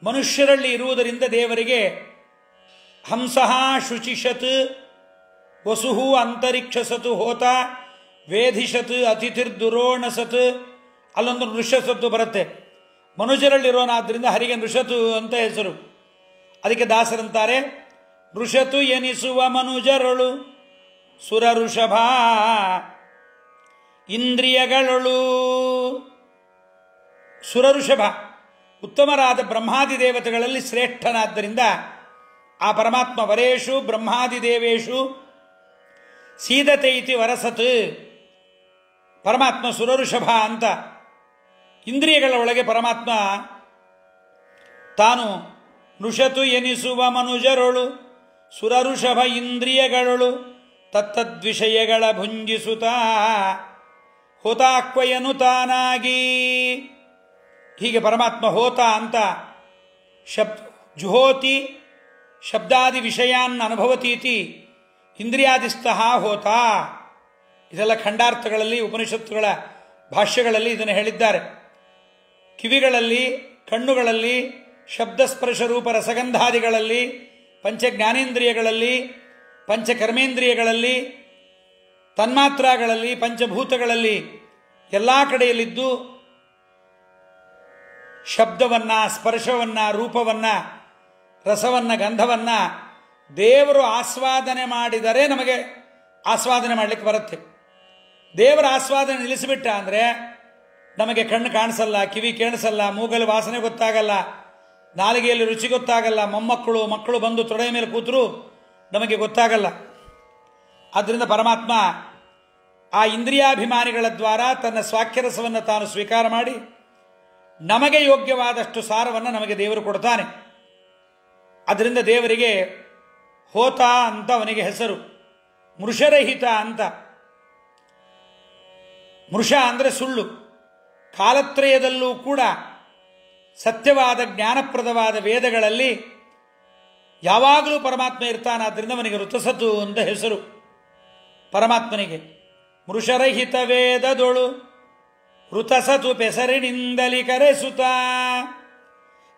ಮನುಷ್ಯರಲ್ಲಿ ಇರುವುದರಿಂದ ದೇವರಿಗೆ ಹಂಸಃ ಶುಚಿಷತ್ ವಸುಹು ಅಂತರಿಕ್ಷಸತು ಹೋತ ವೇಧಿಷತ್ ಅತಿಥಿರ್ದುರೋಣಸತ್, ಅಲ್ಲೊಂದು ನೃಷಸತ್ತು ಬರುತ್ತೆ. ಮನುಜರಲ್ಲಿರೋನಾದ್ರಿಂದ ಹರಿಗೆ ನೃಷತು ಅಂತ ಹೆಸರು. ಅದಕ್ಕೆ ದಾಸರಂತಾರೆ, ನೃಷತು ಎನಿಸುವ ಮನುಜರೊಳು ಸುರ ಋಷಭ ಇಂದ್ರಿಯಗಳೊಳು. ಸುರ ಋಷಭ ಉತ್ತಮರಾದ ಬ್ರಹ್ಮಾದಿ ದೇವತೆಗಳಲ್ಲಿ ಶ್ರೇಷ್ಠನಾದ್ದರಿಂದ ಆ ಪರಮಾತ್ಮ ವರೇಶು ಬ್ರಹ್ಮಾದಿ ದೇವೇಶು ಸೀದತೆ ಇತಿ ವರಸತ್. ಪರಮಾತ್ಮ ಸುರಋಷಭ ಅಂತ ಇಂದ್ರಿಯಗಳ ಒಳಗೆ ಪರಮಾತ್ಮ ತಾನು ನೃಷತು ಎನಿಸುವ ಮನುಜರೊಳು ಸುರಋಷಭ ಇಂದ್ರಿಯಗಳೊಳು ತತ್ತದ್ವಿಷಯಗಳ ಭುಂಜಿಸುತ್ತ ಹೋತಾಕ್ವಯನು ತಾನಾಗಿ. ಹೀಗೆ ಪರಮಾತ್ಮ ಹೋತ ಅಂತ ಜುಹೋತಿ ಶಬ್ದಾದಿ ವಿಷಯಾನ್ ಅನುಭವತೀತಿ ಇಂದ್ರಿಯಾದಿಸ್ತಃ ಹೋತ. ಇದೆಲ್ಲ ಖಂಡಾರ್ಥಗಳಲ್ಲಿ ಉಪನಿಷತ್ತುಗಳ ಭಾಷ್ಯಗಳಲ್ಲಿ ಇದನ್ನು ಹೇಳಿದ್ದಾರೆ. ಕಿವಿಗಳಲ್ಲಿ, ಕಣ್ಣುಗಳಲ್ಲಿ, ಶಬ್ದಸ್ಪರ್ಶ ರೂಪ ರಸಗಂಧಾದಿಗಳಲ್ಲಿ, ಪಂಚಜ್ಞಾನೇಂದ್ರಿಯಗಳಲ್ಲಿ ಪಂಚಕರ್ಮೇಂದ್ರಿಯಗಳಲ್ಲಿ, ತನ್ಮಾತ್ರಗಳಲ್ಲಿ, ಪಂಚಭೂತಗಳಲ್ಲಿ ಎಲ್ಲ ಕಡೆಯಲ್ಲಿದ್ದು ಶಬ್ದವನ್ನು, ಸ್ಪರ್ಶವನ್ನು, ರೂಪವನ್ನು, ರಸವನ್ನು, ಗಂಧವನ್ನು ದೇವರು ಆಸ್ವಾದನೆ ಮಾಡಿದರೆ ನಮಗೆ ಆಸ್ವಾದನೆ ಮಾಡಲಿಕ್ಕೆ ಬರುತ್ತೆ. ದೇವರ ಆಸ್ವಾದನೆ ನಿಲ್ಲಿಸಿಬಿಟ್ಟ ಅಂದರೆ ನಮಗೆ ಕಣ್ಣು ಕಾಣಿಸಲ್ಲ, ಕಿವಿ ಕೇಳಿಸಲ್ಲ, ಮೂಗಲ್ಲಿ ವಾಸನೆ ಗೊತ್ತಾಗಲ್ಲ, ನಾಲಿಗೆಯಲ್ಲಿ ರುಚಿ ಗೊತ್ತಾಗಲ್ಲ, ಮಕ್ಕಳು ಬಂದು ತೊಡೆಯ ಮೇಲೆ ಕೂತರೂ ನಮಗೆ ಗೊತ್ತಾಗಲ್ಲ. ಆದ್ದರಿಂದ ಪರಮಾತ್ಮ ಆ ಇಂದ್ರಿಯಾಭಿಮಾನಿಗಳ ದ್ವಾರ ತನ್ನ ಸ್ವಾಖ್ಯರಸವನ್ನು ತಾನು ಸ್ವೀಕಾರ ಮಾಡಿ ನಮಗೆ ಯೋಗ್ಯವಾದಷ್ಟು ಸಾರವನ್ನು ನಮಗೆ ದೇವರು ಕೊಡ್ತಾನೆ. ಅದರಿಂದ ದೇವರಿಗೆ ಹೋತ ಅಂತ ಅವನಿಗೆ ಹೆಸರು, ಮೃಷರಹಿತ ಅಂತ. ಮೃಷ ಅಂದರೆ ಸುಳ್ಳು. ಕಾಲತ್ರಯದಲ್ಲೂ ಕೂಡ ಸತ್ಯವಾದ ಜ್ಞಾನಪ್ರದವಾದ ವೇದಗಳಲ್ಲಿ ಯಾವಾಗಲೂ ಪರಮಾತ್ಮ ಇರ್ತಾನಾದ್ರಿಂದ ಅವನಿಗೆ ಋತಸತು ಅಂತ ಹೆಸರು ಪರಮಾತ್ಮನಿಗೆ. ಮೃಷರಹಿತ ವೇದದೊಳು ಋತಸತು ಪೆಸರಿನಿಂದಲಿ ಕರೆಸುತ್ತ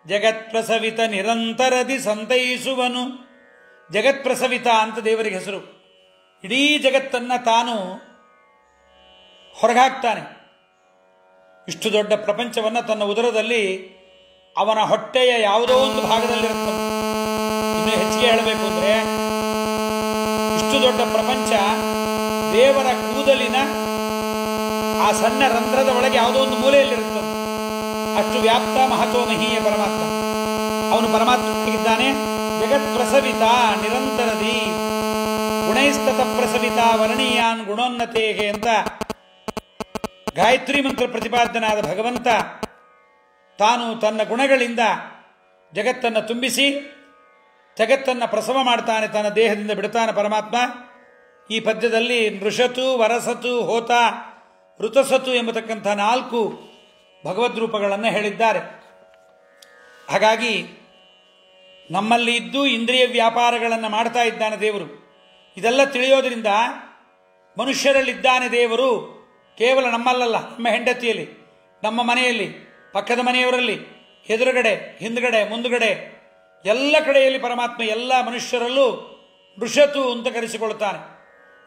ಜಗತ್ಪ್ರಸವಿತ ನಿರಂತರದಿ ಸಂತೈಸುವನು. ಜಗತ್ಪ್ರಸವಿತ ಅಂತ ದೇವರಿಗೆ ಹೆಸರು. ಇಡೀ ಜಗತ್ತನ್ನು ತಾನು ಹೊರಗಾಕ್ತಾನೆ. ಇಷ್ಟು ದೊಡ್ಡ ಪ್ರಪಂಚವನ್ನು ತನ್ನ ಉದರದಲ್ಲಿ ಅವನ ಹೊಟ್ಟೆಯ ಯಾವುದೋ ಒಂದು ಭಾಗದಲ್ಲಿರುತ್ತೆ. ಇನ್ನೂ ಹೆಚ್ಚಿಗೆ ಹೇಳಬೇಕು ಅಂದರೆ ಇಷ್ಟು ದೊಡ್ಡ ಪ್ರಪಂಚ ದೇವರ ಕೂದಲಿನ ಆ ಸಣ್ಣ ರಂಧ್ರದ ಒಳಗೆ ಯಾವುದೋ ಒಂದು ಮೂಲೆಯಲ್ಲಿರುತ್ತೆ. ಅಷ್ಟು ವ್ಯಾಪ್ತ ಮಹತೋ ಮಹೀಯ ಪರಮಾತ್ಮ. ಅವನು ಪರಮಾತ್ಮನಾಗಿದ್ದಾನೆ. ಜಗತ್ ಪ್ರಸವಿತ ನಿರಂತರದಿ ಗುಣೈಸ್ತತ ಪ್ರಸವಿತ ವರ್ಣೀಯಾನ್ ಗುಣೋನ್ನತೇಗೆ ಅಂತ ಗಾಯತ್ರಿ ಮಂತ್ರ ಪ್ರತಿಪಾದನಾದ ಭಗವಂತ ತಾನು ತನ್ನ ಗುಣಗಳಿಂದ ಜಗತ್ತನ್ನು ತುಂಬಿಸಿ ಜಗತ್ತನ್ನು ಪ್ರಸವ ಮಾಡ್ತಾನೆ, ತನ್ನ ದೇಹದಿಂದ ಬಿಡ್ತಾನೆ ಪರಮಾತ್ಮ. ಈ ಪದ್ಯದಲ್ಲಿ ನೃಷತು, ವರಸತು, ಹೋತ, ಋತಸತು ಎಂಬತಕ್ಕಂಥ 4 ಭಗವದ್ರೂಪಗಳನ್ನು ಹೇಳಿದ್ದಾರೆ. ಹಾಗಾಗಿ ನಮ್ಮಲ್ಲಿ ಇದ್ದು ಇಂದ್ರಿಯ ವ್ಯಾಪಾರಗಳನ್ನು ಮಾಡ್ತಾ ಇದ್ದಾನೆ ದೇವರು. ಇದೆಲ್ಲ ತಿಳಿಯೋದ್ರಿಂದ ಮನುಷ್ಯರಲ್ಲಿದ್ದಾನೆ ದೇವರು. ಕೇವಲ ನಮ್ಮಲ್ಲಲ್ಲ, ನಮ್ಮ ಹೆಂಡತಿಯಲ್ಲಿ, ನಮ್ಮ ಮನೆಯಲ್ಲಿ, ಪಕ್ಕದ ಮನೆಯವರಲ್ಲಿ, ಎದುರುಗಡೆ, ಹಿಂದುಗಡೆ, ಮುಂದುಗಡೆ ಎಲ್ಲ ಕಡೆಯಲ್ಲಿ ಪರಮಾತ್ಮ ಎಲ್ಲ ಮನುಷ್ಯರಲ್ಲೂ ನೃಷತು ಅಂತ ಕರೆಸಿಕೊಳ್ತಾನೆ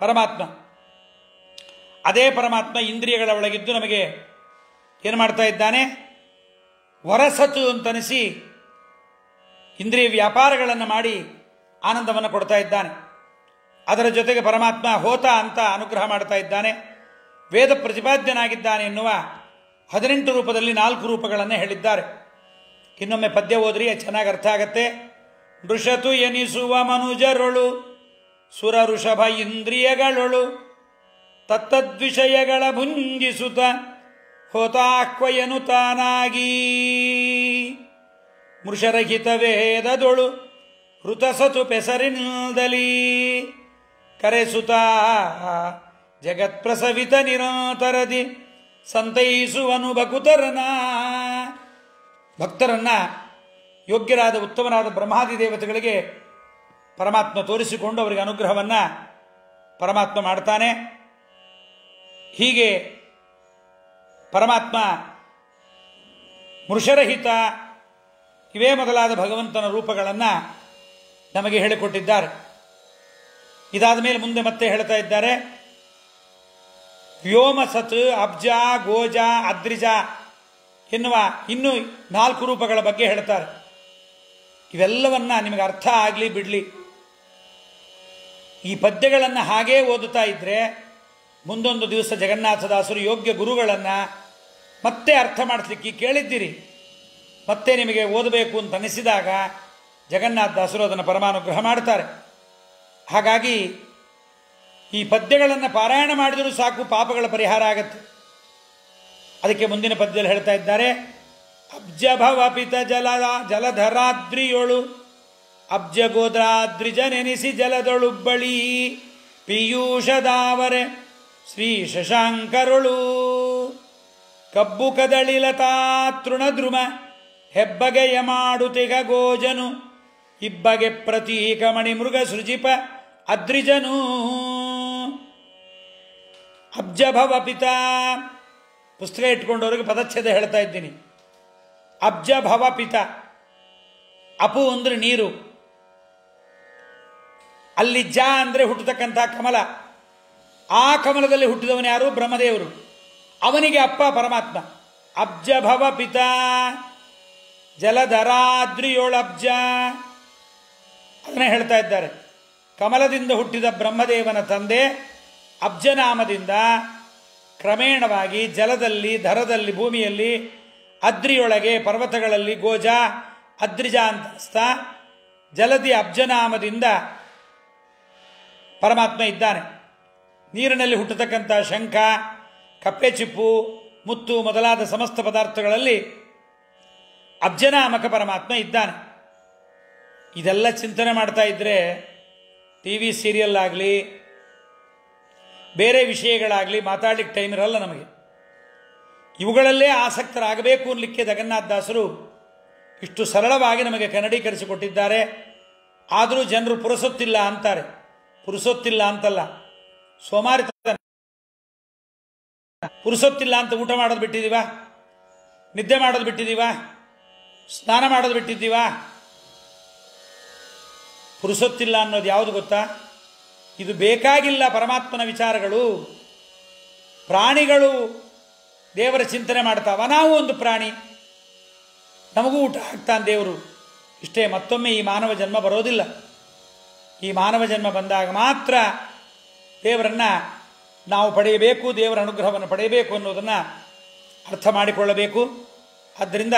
ಪರಮಾತ್ಮ. ಅದೇ ಪರಮಾತ್ಮ ಇಂದ್ರಿಯಗಳ ಒಳಗಿದ್ದು ನಮಗೆ ಏನು ಮಾಡ್ತಾ ಇದ್ದಾನೆ? ವರಸತು ಅಂತನಿಸಿ ಇಂದ್ರಿಯ ವ್ಯಾಪಾರಗಳನ್ನು ಮಾಡಿ ಆನಂದವನ್ನು ಕೊಡ್ತಾ ಇದ್ದಾನೆ. ಅದರ ಜೊತೆಗೆ ಪರಮಾತ್ಮ ಹೋತ ಅಂತ ಅನುಗ್ರಹ ಮಾಡ್ತಾ ಇದ್ದಾನೆ. ವೇದ ಪ್ರತಿಪಾದ್ಯನಾಗಿದ್ದಾನೆ ಎನ್ನುವ 18 ರೂಪದಲ್ಲಿ 4 ರೂಪಗಳನ್ನು ಹೇಳಿದ್ದಾರೆ. ಇನ್ನೊಮ್ಮೆ ಪದ್ಯ ಓದ್ರಿ, ಚೆನ್ನಾಗಿ ಅರ್ಥ ಆಗತ್ತೆ. ನೃಷತು ಎನಿಸುವ ಮನುಜರೊಳು ಸುರ ಋಷಭ ಇಂದ್ರಿಯಗಳೊಳು ತತ್ತದ್ವಿಷಯಗಳ ಭುಂಜಿಸುತ್ತ ಹೋತಾಕ್ವಯನು ತಾನಾಗಿ ಮೃಷರಹಿತ ವೇದದೊಳು ಋತಸತು ಪೆಸರಿನಿಲ್ದಲಿ ಕರೆಸುತ್ತ ಜಗತ್ಪ್ರಸವಿತ ನಿರಂತರದಿ ಸಂತೈಸುವನು ಭಕ್ತರನ್ನ ಯೋಗ್ಯರಾದ ಉತ್ತಮರಾದ ಬ್ರಹ್ಮಾದಿ ದೇವತೆಗಳಿಗೆ ಪರಮಾತ್ಮ ತೋರಿಸಿಕೊಂಡು ಅವರಿಗೆ ಅನುಗ್ರಹವನ್ನು ಪರಮಾತ್ಮ ಮಾಡ್ತಾನೆ. ಹೀಗೆ ಪರಮಾತ್ಮ ಮೃಷರಹಿತ ಇವೇ ಮೊದಲಾದ ಭಗವಂತನ ರೂಪಗಳನ್ನು ನಮಗೆ ಹೇಳಿಕೊಟ್ಟಿದ್ದಾರೆ. ಇದಾದ ಮೇಲೆ ಮುಂದೆ ಮತ್ತೆ ಹೇಳ್ತಾ ಇದ್ದಾರೆ, ವ್ಯೋಮಸತ್, ಅಬ್ಜ, ಗೋಜ, ಅದ್ರಿಜ ಎನ್ನುವ ಇನ್ನೂ 4 ರೂಪಗಳ ಬಗ್ಗೆ ಹೇಳ್ತಾರೆ. ಇವೆಲ್ಲವನ್ನ ನಿಮಗೆ ಅರ್ಥ ಆಗಲಿ ಬಿಡಲಿ, ಈ ಪದ್ಯಗಳನ್ನು ಹಾಗೇ ಓದುತ್ತಾ ಇದ್ದರೆ ಮುಂದೊಂದು ದಿವಸ ಜಗನ್ನಾಥದಾಸರು ಯೋಗ್ಯ ಗುರುಗಳನ್ನು ಮತ್ತೆ ಅರ್ಥ ಮಾಡಿಸ್ಲಿಕ್ಕೆ ಕೇಳಿದ್ದೀರಿ, ಮತ್ತೆ ನಿಮಗೆ ಓದಬೇಕು ಅಂತ ಅನಿಸಿದಾಗ ಜಗನ್ನಾಥದಾಸರು ಅದನ್ನು ಪರಮಾನುಗ್ರಹ ಮಾಡ್ತಾರೆ. ಹಾಗಾಗಿ ಈ ಪದ್ಯಗಳನ್ನು ಪಾರಾಯಣ ಮಾಡಿದರೂ ಸಾಕು, ಪಾಪಗಳ ಪರಿಹಾರ ಆಗತ್ತೆ. ಅದಕ್ಕೆ ಮುಂದಿನ ಪದ್ಯದಲ್ಲಿ ಹೇಳ್ತಾ ಇದ್ದಾರೆ, ಅಬ್ಜಭವಪಿತ ಜಲಧರಾದ್ರಿಯೊಳು ಅಬ್ಜ ಗೋದ್ರಾದ್ರಿಜ ನೆನೆಸಿ ಜಲದೊಳುಬ್ಬಳಿ ಪೀಯೂಷದಾವರೆ ಶ್ರೀ ಶಶಾಂಕರೊಳು ಕಬ್ಬು ಕದಳಿಲತಾ ತೃಣದ್ರುಮ ಹೆಬ್ಬಗೆಯ ಮಾಡುತಿಗ ಗೋಜನು ಇಬ್ಬಗೆ ಪ್ರತೀಕ ಮಣಿ ಮೃಗ ಸೃಜಿಪ ಅದ್ರಿಜನು. ಅಬ್ಜಭವಪಿತ ಪುಸ್ತಕ ಇಟ್ಕೊಂಡವ್ರಿಗೆ ಪದಚ್ಛೇದ ಹೇಳ್ತಾ ಇದ್ದೀನಿ. ಅಬ್ಜಭವಪಿತ, ಅಪು ಅಂದರೆ ನೀರು, ಅಲ್ಲಿ ಜ ಅಂದರೆ ಹುಟ್ಟತಕ್ಕಂಥ ಕಮಲ. ಆ ಕಮಲದಲ್ಲಿ ಹುಟ್ಟಿದವನು ಯಾರು? ಬ್ರಹ್ಮದೇವರು. ಅವನಿಗೆ ಅಪ್ಪ ಪರಮಾತ್ಮ. ಅಬ್ಜಭವ ಪಿತಾ ಜಲಧರಾದ್ರಿಯೋಳಬ್ಜ ಅದನ್ನೇ ಹೇಳ್ತಾ ಇದ್ದಾರೆ. ಕಮಲದಿಂದ ಹುಟ್ಟಿದ ಬ್ರಹ್ಮದೇವನ ತಂದೆ ಅಬ್ಜನಾಮದಿಂದ ಕ್ರಮೇಣವಾಗಿ ಜಲದಲ್ಲಿ, ಧರದಲ್ಲಿ, ಭೂಮಿಯಲ್ಲಿ, ಅದ್ರಿಯೊಳಗೆ, ಪರ್ವತಗಳಲ್ಲಿ ಗೋಜ, ಅದ್ರಿಜ ಅಂತಸ್ಥ ಜಲದಿ ಅಬ್ಜನಾಮದಿಂದ ಪರಮಾತ್ಮ ಇದ್ದಾನೆ. ನೀರಿನಲ್ಲಿ ಹುಟ್ಟತಕ್ಕಂಥ ಶಂಖ, ಕಪ್ಪೆ ಚಿಪ್ಪು, ಮುತ್ತು ಮೊದಲಾದ ಸಮಸ್ತ ಪದಾರ್ಥಗಳಲ್ಲಿ ಅಬ್ಜನಾಮಕ ಪರಮಾತ್ಮ ಇದ್ದಾನೆ. ಇದೆಲ್ಲ ಚಿಂತನೆ ಮಾಡ್ತಾ ಇದ್ದರೆ ಟಿ ವಿ ಸೀರಿಯಲ್ ಆಗಲಿ ಬೇರೆ ವಿಷಯಗಳಾಗಲಿ ಮಾತಾಡಲಿಕ್ಕೆ ಟೈಮ್ ಇರಲ್ಲ ನಮಗೆ. ಇವುಗಳಲ್ಲೇ ಆಸಕ್ತರಾಗಬೇಕು ಅನ್ನಲಿಕ್ಕೆ ಜಗನ್ನಾಥದಾಸರು ಇಷ್ಟು ಸರಳವಾಗಿ ನಮಗೆ ಕನ್ನಡೀಕರಿಸಿಕೊಟ್ಟಿದ್ದಾರೆ. ಆದರೂ ಜನರು ಪುರುಸೊತ್ತಿಲ್ಲ ಅಂತಾರೆ. ಪುರುಸೊತ್ತಿಲ್ಲ ಅಂತಲ್ಲ, ಸೋಮಾರಿತನ. ಪುರುಸೊತ್ತಿಲ್ಲ ಅಂತ ಊಟ ಮಾಡೋದು ಬಿಟ್ಟಿದ್ದೀವ, ನಿದ್ದೆ ಮಾಡೋದು ಬಿಟ್ಟಿದ್ದೀವ, ಸ್ನಾನ ಮಾಡೋದು ಬಿಟ್ಟಿದ್ದೀವ. ಪುರುಸೊತ್ತಿಲ್ಲ ಅನ್ನೋದು ಯಾವುದು ಗೊತ್ತಾ? ಇದು ಬೇಕಾಗಿಲ್ಲ ಪರಮಾತ್ಮನ ವಿಚಾರಗಳು. ಪ್ರಾಣಿಗಳು ದೇವರ ಚಿಂತನೆ ಮಾಡ್ತಾವ, ನಾವು ಒಂದು ಪ್ರಾಣಿ, ನಮಗೂ ಊಟ ಹಾಕ್ತಾನೆ ದೇವರು. ಇಷ್ಟೇ, ಮತ್ತೊಮ್ಮೆ ಈ ಮಾನವ ಜನ್ಮ ಬರೋದಿಲ್ಲ. ಈ ಮಾನವ ಜನ್ಮ ಬಂದಾಗ ಮಾತ್ರ ದೇವರನ್ನು ನಾವು ಪಡೆಯಬೇಕು, ದೇವರ ಅನುಗ್ರಹವನ್ನು ಪಡೆಯಬೇಕು ಅನ್ನೋದನ್ನು ಅರ್ಥ ಮಾಡಿಕೊಳ್ಳಬೇಕು. ಆದ್ದರಿಂದ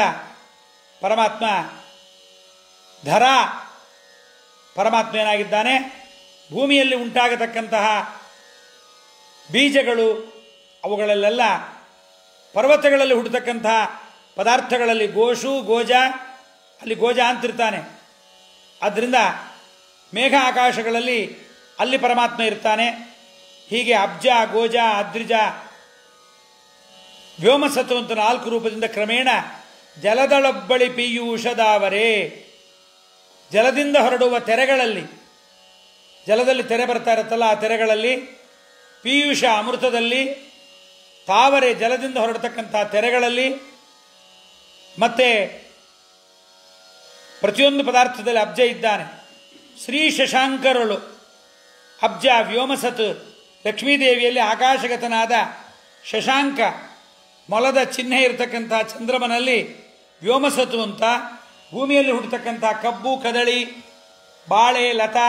ಪರಮಾತ್ಮ ಧರ ಪರಮಾತ್ಮ ಏನಾಗಿದ್ದಾನೆ? ಭೂಮಿಯಲ್ಲಿ ಉಂಟಾಗತಕ್ಕಂತಹ ಬೀಜಗಳು, ಅವುಗಳಲ್ಲೆಲ್ಲ ಪರ್ವತಗಳಲ್ಲಿ ಹುಟ್ಟತಕ್ಕಂತಹ ಪದಾರ್ಥಗಳಲ್ಲಿ ಗೋಷು, ಗೋಜ, ಅಲ್ಲಿ ಗೋಜ ಅಂತಿರ್ತಾನೆ. ಆದ್ದರಿಂದ ಮೇಘ ಆಕಾಶಗಳಲ್ಲಿ ಅಲ್ಲಿ ಪರಮಾತ್ಮ ಇರ್ತಾನೆ. ಹೀಗೆ ಅಬ್ಜ, ಗೋಜ, ಅದ್ರಿಜ, ವ್ಯೋಮಸತ್ವ ಅಂತ 4 ರೂಪದಿಂದ ಕ್ರಮೇಣ ಜಲದಳೊಬ್ಬಳಿ ಪೀಯೂಷದಾವರೆ, ಜಲದಿಂದ ಹೊರಡುವ ತೆರೆಗಳಲ್ಲಿ, ಜಲದಲ್ಲಿ ತೆರೆ ಬರ್ತಾ ಇರುತ್ತಲ್ಲ ಆ ತೆರೆಗಳಲ್ಲಿ, ಪೀಯೂಷ ಅಮೃತದಲ್ಲಿ, ತಾವರೆ ಜಲದಿಂದ ಹೊರಡತಕ್ಕಂಥ ತೆರೆಗಳಲ್ಲಿ, ಮತ್ತೆ ಪ್ರತಿಯೊಂದು ಪದಾರ್ಥದಲ್ಲಿ ಅಬ್ಜ ಇದ್ದಾನೆ. ಶ್ರೀ ಶಶಾಂಕರಳು ಅಬ್ಜ, ವ್ಯೋಮಸತ್, ಲಕ್ಷ್ಮೀದೇವಿಯಲ್ಲಿ ಆಕಾಶಗತನಾದ ಶಶಾಂಕ, ಮೊಲದ ಚಿಹ್ನೆ ಇರತಕ್ಕಂಥ ಚಂದ್ರಮನಲ್ಲಿ ವ್ಯೋಮಸತು ಅಂತ, ಭೂಮಿಯಲ್ಲಿ ಹುಟ್ಟತಕ್ಕಂಥ ಕಬ್ಬು, ಕದಳಿ, ಬಾಳೆ, ಲತಾ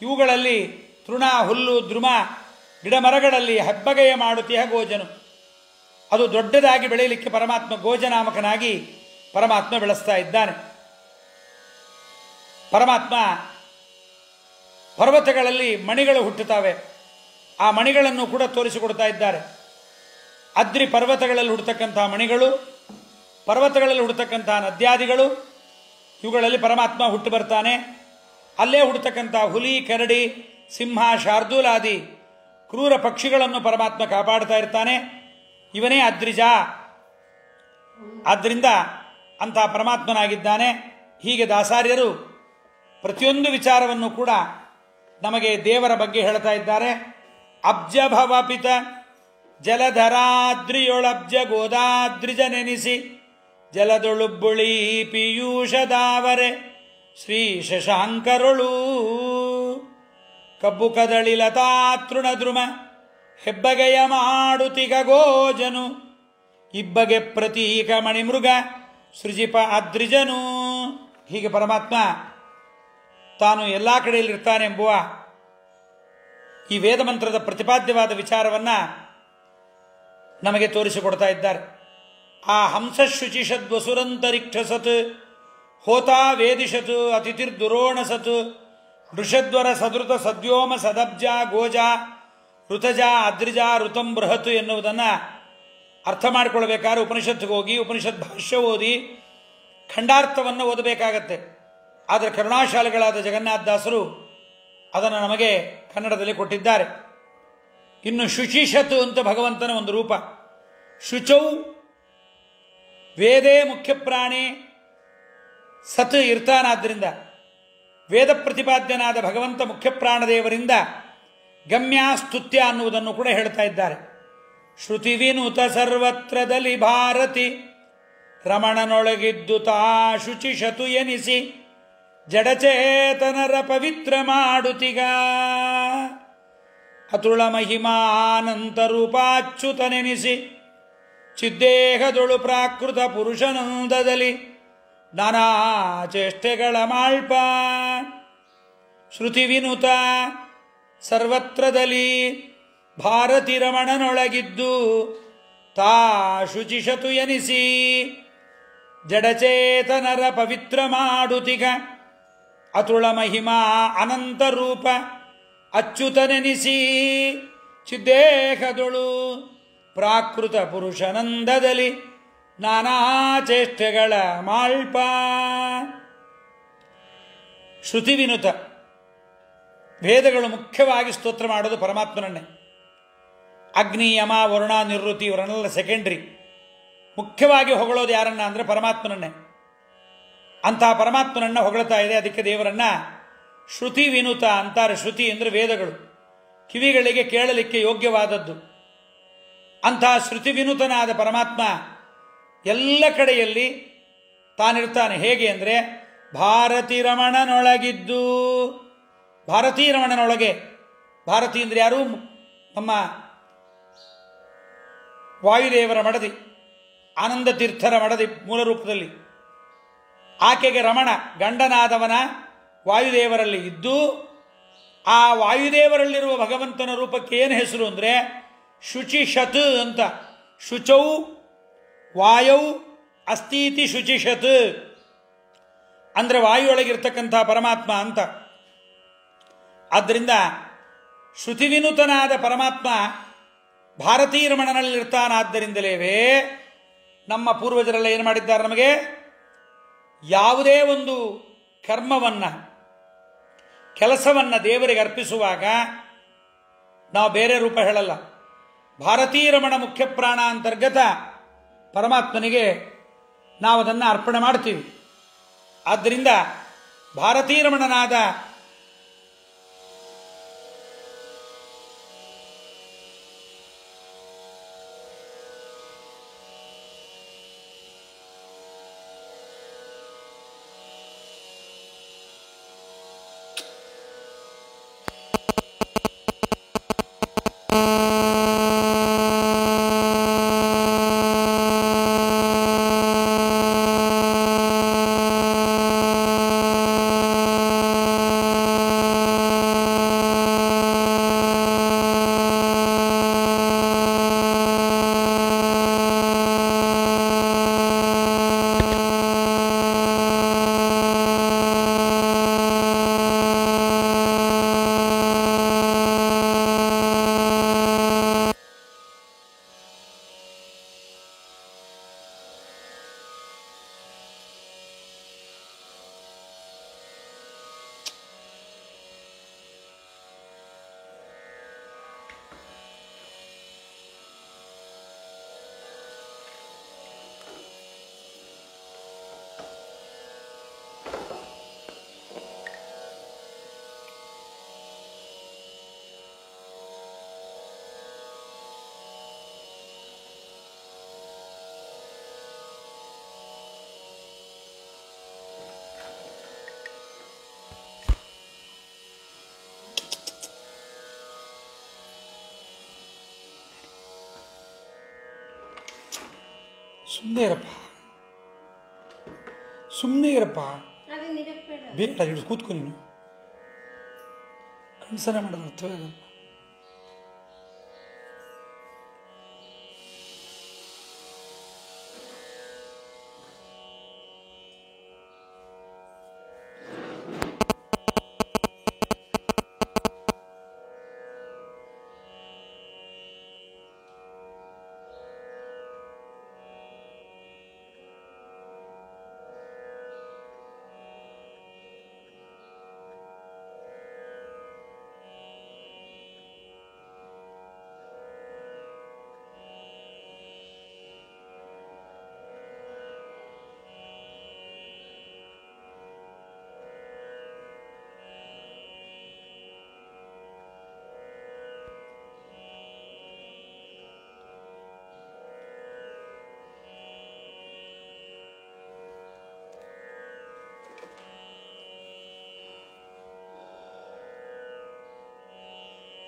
ಇವುಗಳಲ್ಲಿ ತೃಣ, ಹುಲ್ಲು, ದ್ರುಮ, ಗಿಡಮರಗಳಲ್ಲಿ ಹೆಬ್ಬಗೆಯ ಮಾಡುತ್ತಿಹ ಗೋಜನು. ಅದು ದೊಡ್ಡದಾಗಿ ಬೆಳೆಯಲಿಕ್ಕೆ ಪರಮಾತ್ಮ ಗೋಜನಾಮಕನಾಗಿ ಪರಮಾತ್ಮ ಬೆಳೆಸ್ತಾ ಇದ್ದಾನೆ. ಪರಮಾತ್ಮ ಪರ್ವತಗಳಲ್ಲಿ ಮಣಿಗಳು ಹುಟ್ಟುತ್ತವೆ, ಆ ಮಣಿಗಳನ್ನು ಕೂಡ ತೋರಿಸಿಕೊಡ್ತಾ ಇದ್ದಾರೆ. ಅದ್ರಿ ಪರ್ವತಗಳಲ್ಲಿ ಹುಟ್ಟತಕ್ಕಂಥ ಮಣಿಗಳು, ಪರ್ವತಗಳಲ್ಲಿ ಹುಟ್ಟತಕ್ಕಂಥ ನದ್ಯಾದಿಗಳು, ಇವುಗಳಲ್ಲಿ ಪರಮಾತ್ಮ ಹುಟ್ಟು ಬರ್ತಾನೆ. ಅಲ್ಲೇ ಹುಟ್ಟತಕ್ಕಂಥ ಹುಲಿ, ಕರಡಿ, ಸಿಂಹ, ಶಾರ್ದೂಲಾದಿ ಕ್ರೂರ ಪಕ್ಷಿಗಳನ್ನು ಪರಮಾತ್ಮ ಕಾಪಾಡ್ತಾ ಇರ್ತಾನೆ. ಇವನೇ ಅದ್ರಿಜ. ಆದ್ದರಿಂದ ಅಂಥ ಪರಮಾತ್ಮನಾಗಿದ್ದಾನೆ. ಹೀಗೆ ದಾಸಾರ್ಯರು ಪ್ರತಿಯೊಂದು ವಿಚಾರವನ್ನು ಕೂಡ ನಮಗೆ ದೇವರ ಬಗ್ಗೆ ಹೇಳ್ತಾ ಇದ್ದಾರೆ. ಅಬ್ಜ ಭವಪಿತ ಜಲಧರಾದ್ರಿಯೊಳಬ್ಜ ಗೋದಾದ್ರಿಜ ನೆನೆಸಿ ಜಲದೊಳುಬ್ಬುಳಿ ಪೀಯೂಷದಾವರೆ ಶ್ರೀ ಶಶಾಂಕರೊಳು ಕಬ್ಬು, ಕದಳಿ, ಲತಾ, ತೃಣ, ದ್ರುಮ ಹೆಬ್ಬಗೆಯ ಮಾಡುತಿಗ ಗೋಜನು ಇಬ್ಬಗೆ ಪ್ರತೀಕ ಮಣಿಮೃಗ ಸೃಜಿಪ ಅದ್ರಿಜನು. ಹೀಗೆ ಪರಮಾತ್ಮ ತಾನು ಎಲ್ಲ ಕಡೆಯಲ್ಲಿ ಇರ್ತಾನೆ ಎಂಬುವ ಈ ವೇದ ಮಂತ್ರದ ಪ್ರತಿಪಾದ್ಯವಾದ ವಿಚಾರವನ್ನು ನಮಗೆ ತೋರಿಸಿಕೊಡ್ತಾ ಇದ್ದಾರೆ. ಆ ಹಂಸ ಶುಚಿಷದ್ ವಸುರಂತರಿಕ್ಷಸತ್ ಹೋತಾ ವೇದಿಷತ್ ಅತಿಥಿರ್ದುರೋಣಸತ್ ಋಷದ್ವರ ಸದೃತ ಸದ್ಯೋಮ ಸದಬ್ಜ ಗೋಜ ಋತಜ ಅದ್ರಿಜ ಋತಂ ಬೃಹತ್ ಎನ್ನುವುದನ್ನು ಅರ್ಥ ಮಾಡಿಕೊಳ್ಬೇಕಾದ್ರೆ ಉಪನಿಷತ್ತಿಗೆ ಹೋಗಿ ಉಪನಿಷತ್ ಭಾಷ್ಯ ಓದಿ ಖಂಡಾರ್ಥವನ್ನು ಓದಬೇಕಾಗತ್ತೆ. ಆದರೆ ಕರುಣಾಶಾಲಿಗಳಾದ ಜಗನ್ನಾಥದಾಸರು ಅದನ್ನು ನಮಗೆ ಕನ್ನಡದಲ್ಲಿ ಕೊಟ್ಟಿದ್ದಾರೆ. ಇನ್ನು ಶುಚಿಷತ್ ಅಂತ ಭಗವಂತನ ಒಂದು ರೂಪ. ಶುಚೌ ವೇದೇ ಮುಖ್ಯ ಪ್ರಾಣಿ ಸತ್ ಇರ್ತಾನಾದ್ದರಿಂದ ವೇದ ಪ್ರತಿಪಾದ್ಯನಾದ ಭಗವಂತ ಮುಖ್ಯ ಪ್ರಾಣದೇವರಿಂದ ಗಮ್ಯ ಸ್ತುತ್ಯ ಅನ್ನುವುದನ್ನು ಕೂಡ ಹೇಳ್ತಾ ಇದ್ದಾರೆ. ಶ್ರುತಿ ವಿನುತ ಸರ್ವತ್ರದಲ್ಲಿ ಭಾರತಿ ರಮಣನೊಳಗಿದ್ದು ತಾ ಶುಚಿಷತು ಎನಿಸಿ ಜಡಚೇತನರ ಪವಿತ್ರ ಮಾಡುತ್ತಿಗ ಅತುಳ ಮಹಿಮಾನಂತ ರೂಪಾಚ್ಯುತನೆನಿಸಿ ಚಿದ್ದೇಹದೊಳು ಪ್ರಾಕೃತ ಪುರುಷನಂದದಲ್ಲಿ ನಾನಾ ಚೇಷ್ಟೆಗಳ ಮಾಳ್ಪ ಶ್ರುತಿ ವಿನುತ ಸರ್ವತ್ರದಲ್ಲಿ ಭಾರತಿ ರಮಣನೊಳಗಿದ್ದು ತಾ ಶುಚಿಷತು ಎನಿಸಿ ಜಡಚೇತನರ ಪವಿತ್ರ ಮಾಡುತ್ತಿಗ ಅತುಳ ಮಹಿಮಾ ಅನಂತ ರೂಪ ಅಚ್ಯುತನೆನಿಸಿ ಚಿದ್ದೇಹದೊಳು ಪ್ರಾಕೃತ ಪುರುಷನಂದದಲ್ಲಿ ನಾನಾ ಚೇಷ್ಟೆಗಳ ಮಾಳ್ಪ. ಶ್ರುತಿ ವಿನುತ, ವೇದಗಳು ಮುಖ್ಯವಾಗಿ ಸ್ತೋತ್ರ ಮಾಡೋದು ಪರಮಾತ್ಮನನ್ನೇ. ಅಗ್ನಿ ಯಮ ವರುಣ ನಿವೃತ್ತಿ ಇವರನ್ನೆಲ್ಲ ಸೆಕೆಂಡ್ರಿ. ಮುಖ್ಯವಾಗಿ ಹೊಗಳೋದು ಯಾರನ್ನ ಅಂದರೆ ಪರಮಾತ್ಮನನ್ನೇ. ಅಂತಹ ಪರಮಾತ್ಮನನ್ನ ಹೊಗಳ್ತಾ ಇದೆ. ಅದಕ್ಕೆ ದೇವರನ್ನ ಶ್ರುತಿ ವಿನುತ ಅಂತಾರೆ. ಶ್ರುತಿ ಅಂದರೆ ವೇದಗಳು, ಕಿವಿಗಳಿಗೆ ಕೇಳಲಿಕ್ಕೆ ಯೋಗ್ಯವಾದದ್ದು. ಅಂತಹ ಶ್ರುತಿ ವಿನುತನಾದ ಪರಮಾತ್ಮ ಎಲ್ಲ ಕಡೆಯಲ್ಲಿ ತಾನಿರ್ತಾನೆ. ಹೇಗೆ ಅಂದರೆ ಭಾರತಿ ರಮಣನೊಳಗಿದ್ದು, ಭಾರತೀ ರಮಣನೊಳಗೆ. ಭಾರತಿ ಅಂದರೆ ಯಾರು? ನಮ್ಮ ವಾಯುದೇವರ ಮಡದಿ, ಆನಂದ ತೀರ್ಥರ ಮಡದಿ ಮೂಲ ರೂಪದಲ್ಲಿ. ಆಕೆಗೆ ರಮಣ ಗಂಡನಾದವನ ವಾಯುದೇವರಲ್ಲಿ ಇದ್ದು, ಆ ವಾಯುದೇವರಲ್ಲಿರುವ ಭಗವಂತನ ರೂಪಕ್ಕೆ ಏನು ಹೆಸರು ಅಂದರೆ ಶುಚಿಷತ್ ಅಂತ. ಶುಚೌ ವಾಯೌ ಅಸ್ತೀತಿ ಶುಚಿಷತ್ ಅಂದರೆ ವಾಯುವೊಳಗಿರ್ತಕ್ಕಂಥ ಪರಮಾತ್ಮ ಅಂತ. ಆದ್ದರಿಂದ ಶ್ರುತಿವಿನುತನಾದ ಪರಮಾತ್ಮ ಭಾರತೀ ರಮಣನಲ್ಲಿರ್ತಾನಾದ್ದರಿಂದಲೇ ನಮ್ಮ ಪೂರ್ವಜರೆಲ್ಲ ಏನು ಮಾಡಿದ್ದಾರೆ, ನಮಗೆ ಯಾವುದೇ ಒಂದು ಕರ್ಮವನ್ನು, ಕೆಲಸವನ್ನು ದೇವರಿಗೆ ಅರ್ಪಿಸುವಾಗ ನಾವು ಬೇರೆ ರೂಪ ಹೇಳಲ್ಲ. ಭಾರತೀ ರಮಣ ಮುಖ್ಯ ಪ್ರಾಣ ಅಂತರ್ಗತ ಪರಮಾತ್ಮನಿಗೆ ನಾವು ಅದನ್ನು ಅರ್ಪಣೆ ಮಾಡ್ತೀವಿ. ಆದ್ದರಿಂದ ಭಾರತೀ ರಮಣನಾದ ಸುಮ್ಮನೆ ಇರಪ್ಪ ಬೇಡ, ಹಿಡಿದು ಕೂತ್ಕೊ. ನೀನು ಕನ್ಸನೆ ಮಾಡೋದು ಅರ್ಥವೇ ಆಗಲ್ಲ.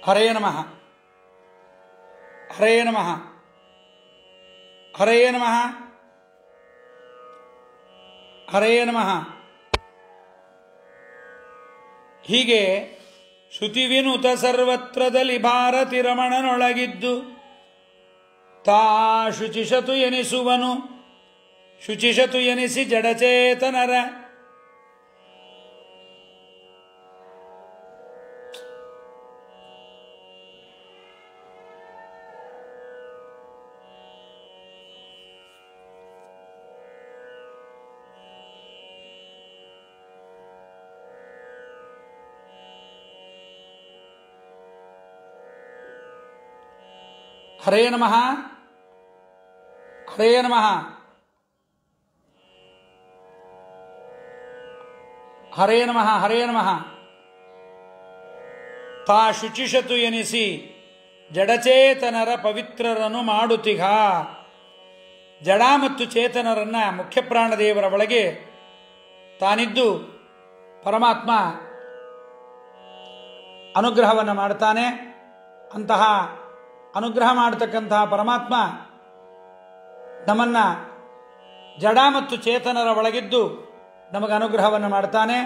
ಹರೇ ನಮಃ ಹರೇ ನಮಃ ಹರೇ ನಮಃ ಹರೇ ನಮಃ. ಹೀಗೆ ಶ್ರುತಿವಿನುತ ಸರ್ವತ್ರದಲ್ಲಿ ಭಾರತಿ ರಮಣನೊಳಗಿದ್ದು ತಾ ಶುಚಿಷತು ಎನಿಸುವನು ಶುಚಿಷತು ಎನಿಸಿ ಜಡಚೇತನರ ಹರೇ ನಮಃ ಹರೇ ನಮಃ ಹರೇ ನಮಃ ಹರೇ ನಮಃ. ತಾ ಶುಚಿಷತು ಎನಿಸಿ ಜಡಚೇತನರ ಪವಿತ್ರರನ್ನು ಮಾಡುತ್ತಿಗ. ಜಡ ಮತ್ತು ಚೇತನರನ್ನ ಮುಖ್ಯಪ್ರಾಣದೇವರ ಒಳಗೆ ತಾನಿದ್ದು ಪರಮಾತ್ಮ ಅನುಗ್ರಹವನ್ನು ಮಾಡ್ತಾನೆ. ಅಂತಹ ಅನುಗ್ರಹ ಮಾಡತಕ್ಕಂತಹ ಪರಮಾತ್ಮ ನಮ್ಮನ್ನ ಜಡ ಮತ್ತು ಚೇತನರ ಒಳಗಿದ್ದು ನಮಗೆ ಅನುಗ್ರಹವನ್ನು ಮಾಡ್ತಾನೆ.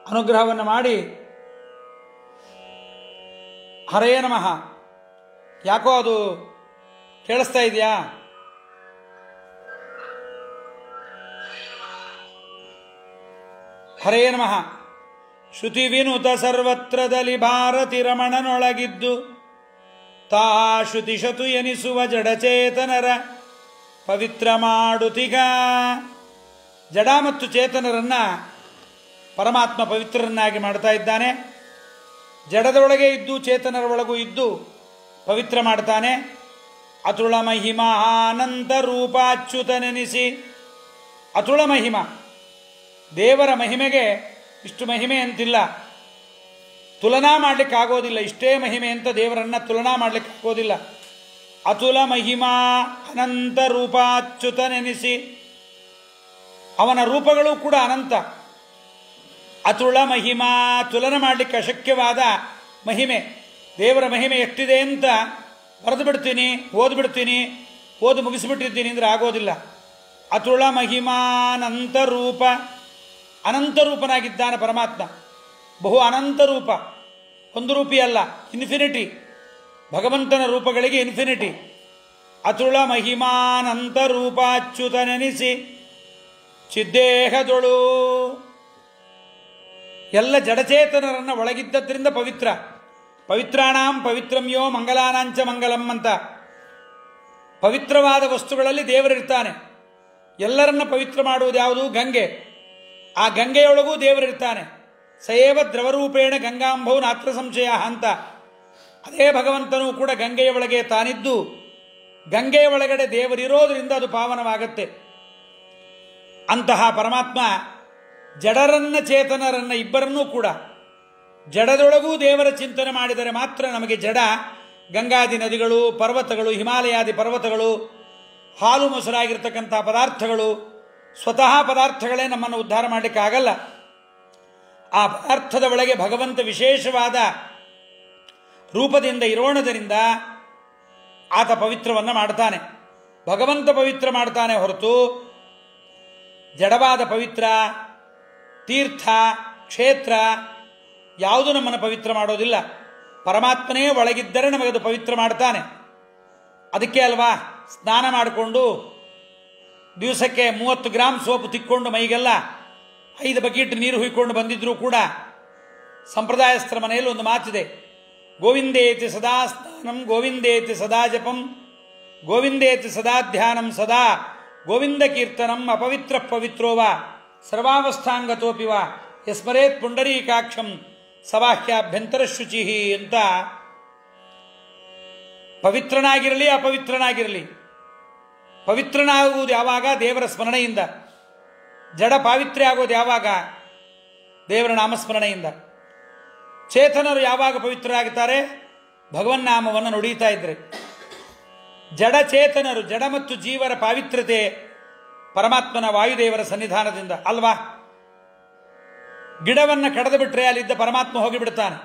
ಅನುಗ್ರಹವನ್ನು ಮಾಡಿ ಹರೇ ನಮಃ. ಯಾಕೋ ಅದು ಕೇಳಿಸ್ತಾ ಇದೆಯಾ? ಹರೇ ನಮಃ. ಶ್ರುತಿ ವಿನುತ ಸರ್ವತ್ರದಲ್ಲಿ ಭಾರತಿ ರಮಣನೊಳಗಿದ್ದು ತಾ ಶ್ರುತಿಷತು ಎನಿಸುವ ಜಡಚೇತನರ ಪವಿತ್ರ ಮಾಡುತ್ತಿಗ. ಜಡ ಮತ್ತು ಚೇತನರನ್ನ ಪರಮಾತ್ಮ ಪವಿತ್ರರನ್ನಾಗಿ ಮಾಡ್ತಾ ಇದ್ದಾನೆ. ಜಡದೊಳಗೆ ಇದ್ದು ಚೇತನರ ಒಳಗೂ ಇದ್ದು ಪವಿತ್ರ ಮಾಡ್ತಾನೆ. ಅತುಳ ಮಹಿಮಾ ಅನಂತ ರೂಪಾಚ್ಯುತನೆನಿಸಿ. ಅತುಳ ಮಹಿಮಾ, ದೇವರ ಮಹಿಮೆಗೆ ಇಷ್ಟು ಮಹಿಮೆ ಅಂತಿಲ್ಲ, ತುಲನಾ ಮಾಡಲಿಕ್ಕಾಗೋದಿಲ್ಲ. ಇಷ್ಟೇ ಮಹಿಮೆ ಅಂತ ದೇವರನ್ನ ತುಲನಾ ಮಾಡಲಿಕ್ಕಾಗೋದಿಲ್ಲ. ಅತುಲ ಮಹಿಮಾ ಅನಂತ ರೂಪಾಚ್ಯುತನೆನಿಸಿ. ಅವನ ರೂಪಗಳು ಕೂಡ ಅನಂತ. ಅತುಳ ಮಹಿಮಾ, ತುಲನ ಮಾಡಲಿಕ್ಕೆ ಅಶಕ್ಯವಾದ ಮಹಿಮೆ. ದೇವರ ಮಹಿಮೆ ಎಷ್ಟಿದೆ ಅಂತ ಬರೆದು ಬಿಡ್ತೀನಿ, ಓದ್ಬಿಡ್ತೀನಿ, ಓದು ಮುಗಿಸಿಬಿಟ್ಟಿದ್ದೀನಿ ಅಂದರೆ ಆಗೋದಿಲ್ಲ. ಅತುಳ ಮಹಿಮಾನಂತ ರೂಪ, ಅನಂತ ರೂಪನಾಗಿದ್ದಾನೆ ಪರಮಾತ್ಮ. ಬಹು ಅನಂತ ರೂಪ, ಒಂದು ರೂಪಿ ಅಲ್ಲ, ಇನ್ಫಿನಿಟಿ. ಭಗವಂತನ ರೂಪಗಳಿಗೆ ಇನ್ಫಿನಿಟಿ. ಅತುಳ ಮಹಿಮಾನಂತ ರೂಪಾಚ್ಯುತನೆನಿಸಿ ಚಿದ್ದೇಹದೊಳು. ಎಲ್ಲ ಜಡಚೇತನರನ್ನ ಒಳಗಿದ್ದದ್ರಿಂದ ಪವಿತ್ರ. ಪವಿತ್ರಾಣಾಂ ಪವಿತ್ರಮ್ಯೋ ಮಂಗಲಾನಾಂಚ ಮಂಗಲಂ ಅಂತ. ಪವಿತ್ರವಾದ ವಸ್ತುಗಳಲ್ಲಿ ದೇವರಿರ್ತಾನೆ. ಎಲ್ಲರನ್ನ ಪವಿತ್ರ ಮಾಡುವುದು ಯಾವುದು? ಗಂಗೆ. ಆ ಗಂಗೆಯೊಳಗೂ ದೇವರಿರ್ತಾನೆ. ಸಯೇವ ದ್ರವರೂಪೇಣ ಗಂಗಾಂಬವು ನಾತ್ರ ಸಂಶಯ ಅಂತ. ಅದೇ ಭಗವಂತನೂ ಕೂಡ ಗಂಗೆಯ ಒಳಗೆ ತಾನಿದ್ದು ಗಂಗೆಯ ಒಳಗಡೆ ದೇವರಿರೋದ್ರಿಂದ ಅದು ಪಾವನವಾಗತ್ತೆ. ಅಂತಹ ಪರಮಾತ್ಮ ಜಡರನ್ನ ಚೇತನರನ್ನ ಇಬ್ಬರನ್ನೂ ಕೂಡ ಜಡದೊಳಗೂ ದೇವರ ಚಿಂತನೆ ಮಾಡಿದರೆ ಮಾತ್ರ ನಮಗೆ ಜಡ ಗಂಗಾದಿ ನದಿಗಳು, ಪರ್ವತಗಳು, ಹಿಮಾಲಯಾದಿ ಪರ್ವತಗಳು, ಹಾಲು ಮೊಸರಾಗಿರ್ತಕ್ಕಂಥ ಪದಾರ್ಥಗಳು, ಸ್ವತಃ ಪದಾರ್ಥಗಳೇ ನಮ್ಮನ್ನು ಉದ್ಧಾರ ಮಾಡಲಿಕ್ಕಾಗಲ್ಲ. ಆ ಪದಾರ್ಥದ ಒಳಗೆ ಭಗವಂತ ವಿಶೇಷವಾದ ರೂಪದಿಂದ ಇರೋಣದರಿಂದ ಆತ ಪವಿತ್ರವನ್ನು ಮಾಡ್ತಾನೆ. ಭಗವಂತ ಪವಿತ್ರ ಮಾಡ್ತಾನೆ ಹೊರತು ಜಡವಾದ ಪವಿತ್ರ, ತೀರ್ಥ, ಕ್ಷೇತ್ರ ಯಾವುದು ನಮ್ಮನ್ನು ಪವಿತ್ರ ಮಾಡೋದಿಲ್ಲ. ಪರಮಾತ್ಮನೇ ಒಳಗಿದ್ದರೆ ನಮಗದು ಪವಿತ್ರ ಮಾಡ್ತಾನೆ. ಅದಕ್ಕೆ ಅಲ್ವಾ ಸ್ನಾನ ಮಾಡಿಕೊಂಡು ದಿವಸಕ್ಕೆ 30 ಗ್ರಾಮ್ ಸೋಪು ತಿಕ್ಕೊಂಡು ಮೈಗೆಲ್ಲ 5 ಬಕೆಟ್ ನೀರು ಹುಯ್ಕೊಂಡು ಬಂದಿದ್ರೂ ಕೂಡ ಸಂಪ್ರದಾಯಸ್ಥರ ಮನೆಯಲ್ಲಿ ಒಂದು ಮಾತಿದೆ, ಗೋವಿಂದೇತಿ ಸದಾ ಸ್ನಾನಂ ಗೋವಿಂದೇತಿ ಸದಾ ಜಪಂ ಗೋವಿಂದೇತಿ ಸದಾ ಧ್ಯಾನಂ ಸದಾ ಗೋವಿಂದ ಕೀರ್ತನಂ ಅಪವಿತ್ರ ಪವಿತ್ರೋವ ಸರ್ವಾವಸ್ಥಾಂಗತೋಪಿವ ಯಸ್ಮರೇತ್ ಪುಂಡರೀಕಾಕ್ಷಂ ಸವಾಹ್ಯಾಭ್ಯಂತರ ಶುಚಿ ಅಂತ. ಪವಿತ್ರನಾಗಿರಲಿ ಅಪವಿತ್ರನಾಗಿರಲಿ, ಪವಿತ್ರನಾಗುವುದು ಯಾವಾಗ? ದೇವರ ಸ್ಮರಣೆಯಿಂದ. ಜಡ ಪಾವಿತ್ರ್ಯ ಆಗೋದು ಯಾವಾಗ? ದೇವರ ನಾಮಸ್ಮರಣೆಯಿಂದ. ಚೇತನರು ಯಾವಾಗ ಪವಿತ್ರರಾಗುತ್ತಾರೆ? ಭಗವನ್ನಾಮವನ್ನು ನುಡಿಯುತ್ತಾ ಇದ್ರೆ. ಜಡ ಚೇತನರು, ಜಡ ಮತ್ತು ಜೀವರ ಪಾವಿತ್ರತೆ ಪರಮಾತ್ಮನ ವಾಯುದೇವರ ಸನ್ನಿಧಾನದಿಂದ ಅಲ್ವಾ? ಗಿಡವನ್ನು ಕಡಿದು ಬಿಟ್ರೆ ಅಲ್ಲಿದ್ದ ಪರಮಾತ್ಮ ಹೋಗಿಬಿಡ್ತಾನೆ.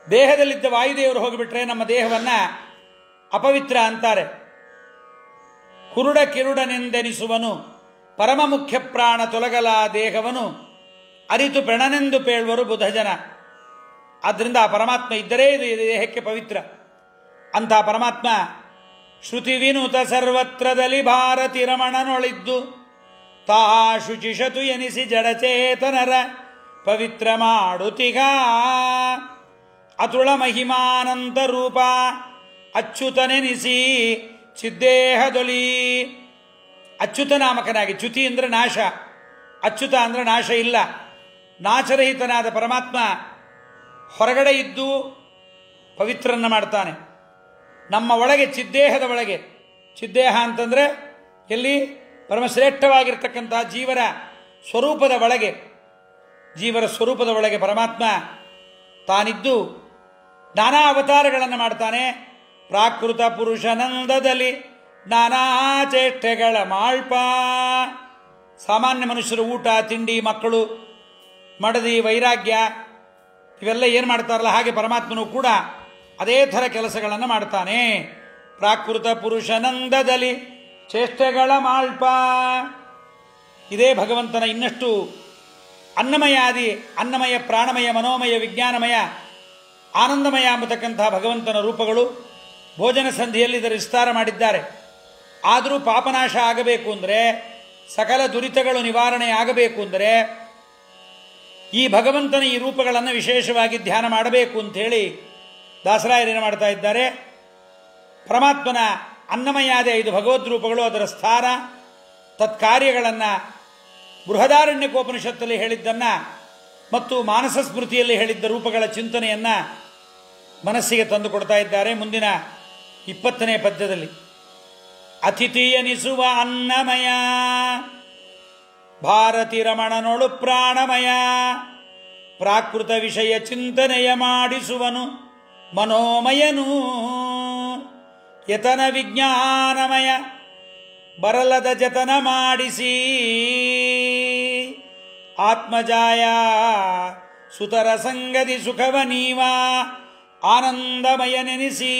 ದೇಹದಲ್ಲಿದ್ದ ವಾಯುದೇವರು ಹೋಗಿಬಿಟ್ರೆ ನಮ್ಮ ದೇಹವನ್ನ ಅಪವಿತ್ರ ಅಂತಾರೆ. ಕುರುಡ ಕಿರುಡನೆಂದೆನಿಸುವನು ಪರಮ ಮುಖ್ಯ ಪ್ರಾಣ ತೊಲಗಲ ದೇಹವನು ಅರಿತು ಪೆಣನೆಂದು ಪೇಳುವರು ಬುಧ ಜನ. ಆದ್ದರಿಂದ ಆ ಪರಮಾತ್ಮ ಇದ್ದರೆ ಇದು ದೇಹಕ್ಕೆ ಪವಿತ್ರ. ಅಂತಹ ಪರಮಾತ್ಮ ಶ್ರುತಿ ವಿನುತ ಸರ್ವತ್ರದಲ್ಲಿ ಭಾರತಿ ರಮಣನೊಳಿದ್ದು ತಾ ಶುಚಿಷತು ಎನಿಸಿ ಜಡಚೇತನರ ಪವಿತ್ರ ಮಾಡುತ್ತಿಗ. ಅತುಳ ಮಹಿಮಾನಂತ ರೂಪ ಅಚ್ಯುತನೆನಿಸಿ ಚಿದ್ದೇಹದೊಲಿ. ಅಚ್ಯುತನಾಮಕನಾಗಿ, ಚ್ಯುತಿ ಅಂದರೆ ನಾಶ, ಅಚ್ಯುತ ಅಂದರೆ ನಾಶ ಇಲ್ಲ, ನಾಶರಹಿತನಾದ ಪರಮಾತ್ಮ ಹೊರಗಡೆ ಇದ್ದು ಪವಿತ್ರನ್ನ ಮಾಡ್ತಾನೆ. ನಮ್ಮ ಒಳಗೆ, ಚಿದ್ದೇಹದ ಒಳಗೆ, ಚಿದ್ದೇಹ ಅಂತಂದರೆ ಎಲ್ಲಿ? ಪರಮಶ್ರೇಷ್ಠವಾಗಿರ್ತಕ್ಕಂತಹ ಜೀವರ ಸ್ವರೂಪದ ಒಳಗೆ, ಜೀವರ ಸ್ವರೂಪದ ಒಳಗೆ ಪರಮಾತ್ಮ ತಾನಿದ್ದು ನಾನಾ ಅವತಾರಗಳನ್ನು ಮಾಡ್ತಾನೆ. ಪ್ರಾಕೃತ ಪುರುಷನಂದದಲ್ಲಿ ನಾನಾ ಚೇಷ್ಟೆಗಳ ಮಾಳ್ಪ. ಸಾಮಾನ್ಯ ಮನುಷ್ಯರು ಊಟ ತಿಂಡಿ, ಮಕ್ಕಳು, ಮಡದಿ, ವೈರಾಗ್ಯ ಇವೆಲ್ಲ ಏನು ಮಾಡ್ತಾರಲ್ಲ, ಹಾಗೆ ಪರಮಾತ್ಮನು ಕೂಡ ಅದೇ ಥರ ಕೆಲಸಗಳನ್ನು ಮಾಡ್ತಾನೆ. ಪ್ರಾಕೃತ ಪುರುಷನಂದದಲ್ಲಿ ಚೇಷ್ಟೆಗಳ ಮಾಳ್ಪ. ಇದೇ ಭಗವಂತನ ಇನ್ನಷ್ಟು ಅನ್ನಮಯಾದಿ, ಅನ್ನಮಯ, ಪ್ರಾಣಮಯ, ಮನೋಮಯ, ವಿಜ್ಞಾನಮಯ, ಆನಂದಮಯ ಎಂಬತಕ್ಕಂತಹ ಭಗವಂತನ ರೂಪಗಳು ಭೋಜನ ಸಂಧಿಯಲ್ಲಿ ಇದರ ವಿಸ್ತಾರ ಮಾಡಿದ್ದಾರೆ. ಆದರೂ ಪಾಪನಾಶ ಆಗಬೇಕು ಅಂದರೆ, ಸಕಲ ದುರಿತಗಳು ನಿವಾರಣೆ ಆಗಬೇಕು ಅಂದರೆ ಈ ಭಗವಂತನ ಈ ರೂಪಗಳನ್ನು ವಿಶೇಷವಾಗಿ ಧ್ಯಾನ ಮಾಡಬೇಕು ಅಂಥೇಳಿ ದಾಸರಾಯರೇನು ಮಾಡ್ತಾ ಇದ್ದಾರೆ? ಪರಮಾತ್ಮನ ಅನ್ನಮಯಾದ 5 ಭಗವದ್ ರೂಪಗಳು, ಅದರ ಸ್ಥಾನ, ತತ್ಕಾರ್ಯಗಳನ್ನು ಬೃಹದಾರಣ್ಯಕೋಪನಿಷತ್ತಲ್ಲಿ ಹೇಳಿದ್ದನ್ನು ಮತ್ತು ಮಾನಸ ಸ್ಮೃತಿಯಲ್ಲಿ ಹೇಳಿದ್ದ ರೂಪಗಳ ಚಿಂತನೆಯನ್ನು ಮನಸ್ಸಿಗೆ ತಂದು ಕೊಡ್ತಾ ಇದ್ದಾರೆ. ಮುಂದಿನ 20ನೇ ಪದ್ಯದಲ್ಲಿ ಅತಿಥಿ ಎನಿಸುವ ಅನ್ನಮಯ ಭಾರತಿ ರಮಣನೊಳು ಪ್ರಾಣಮಯ ಪ್ರಾಕೃತ ವಿಷಯ ಚಿಂತನೆಯ ಮಾಡಿಸುವನು ಮನೋಮಯನು ಯತನ ವಿಜ್ಞಾನಮಯ ಬರಲದ ಜತನ ಮಾಡಿಸಿ ಆತ್ಮಜಾಯ ಸುತರ ಸಂಗತಿ ಸುಖವ ನೀವ ಆನಂದಮಯ ನೆನೆಸಿ.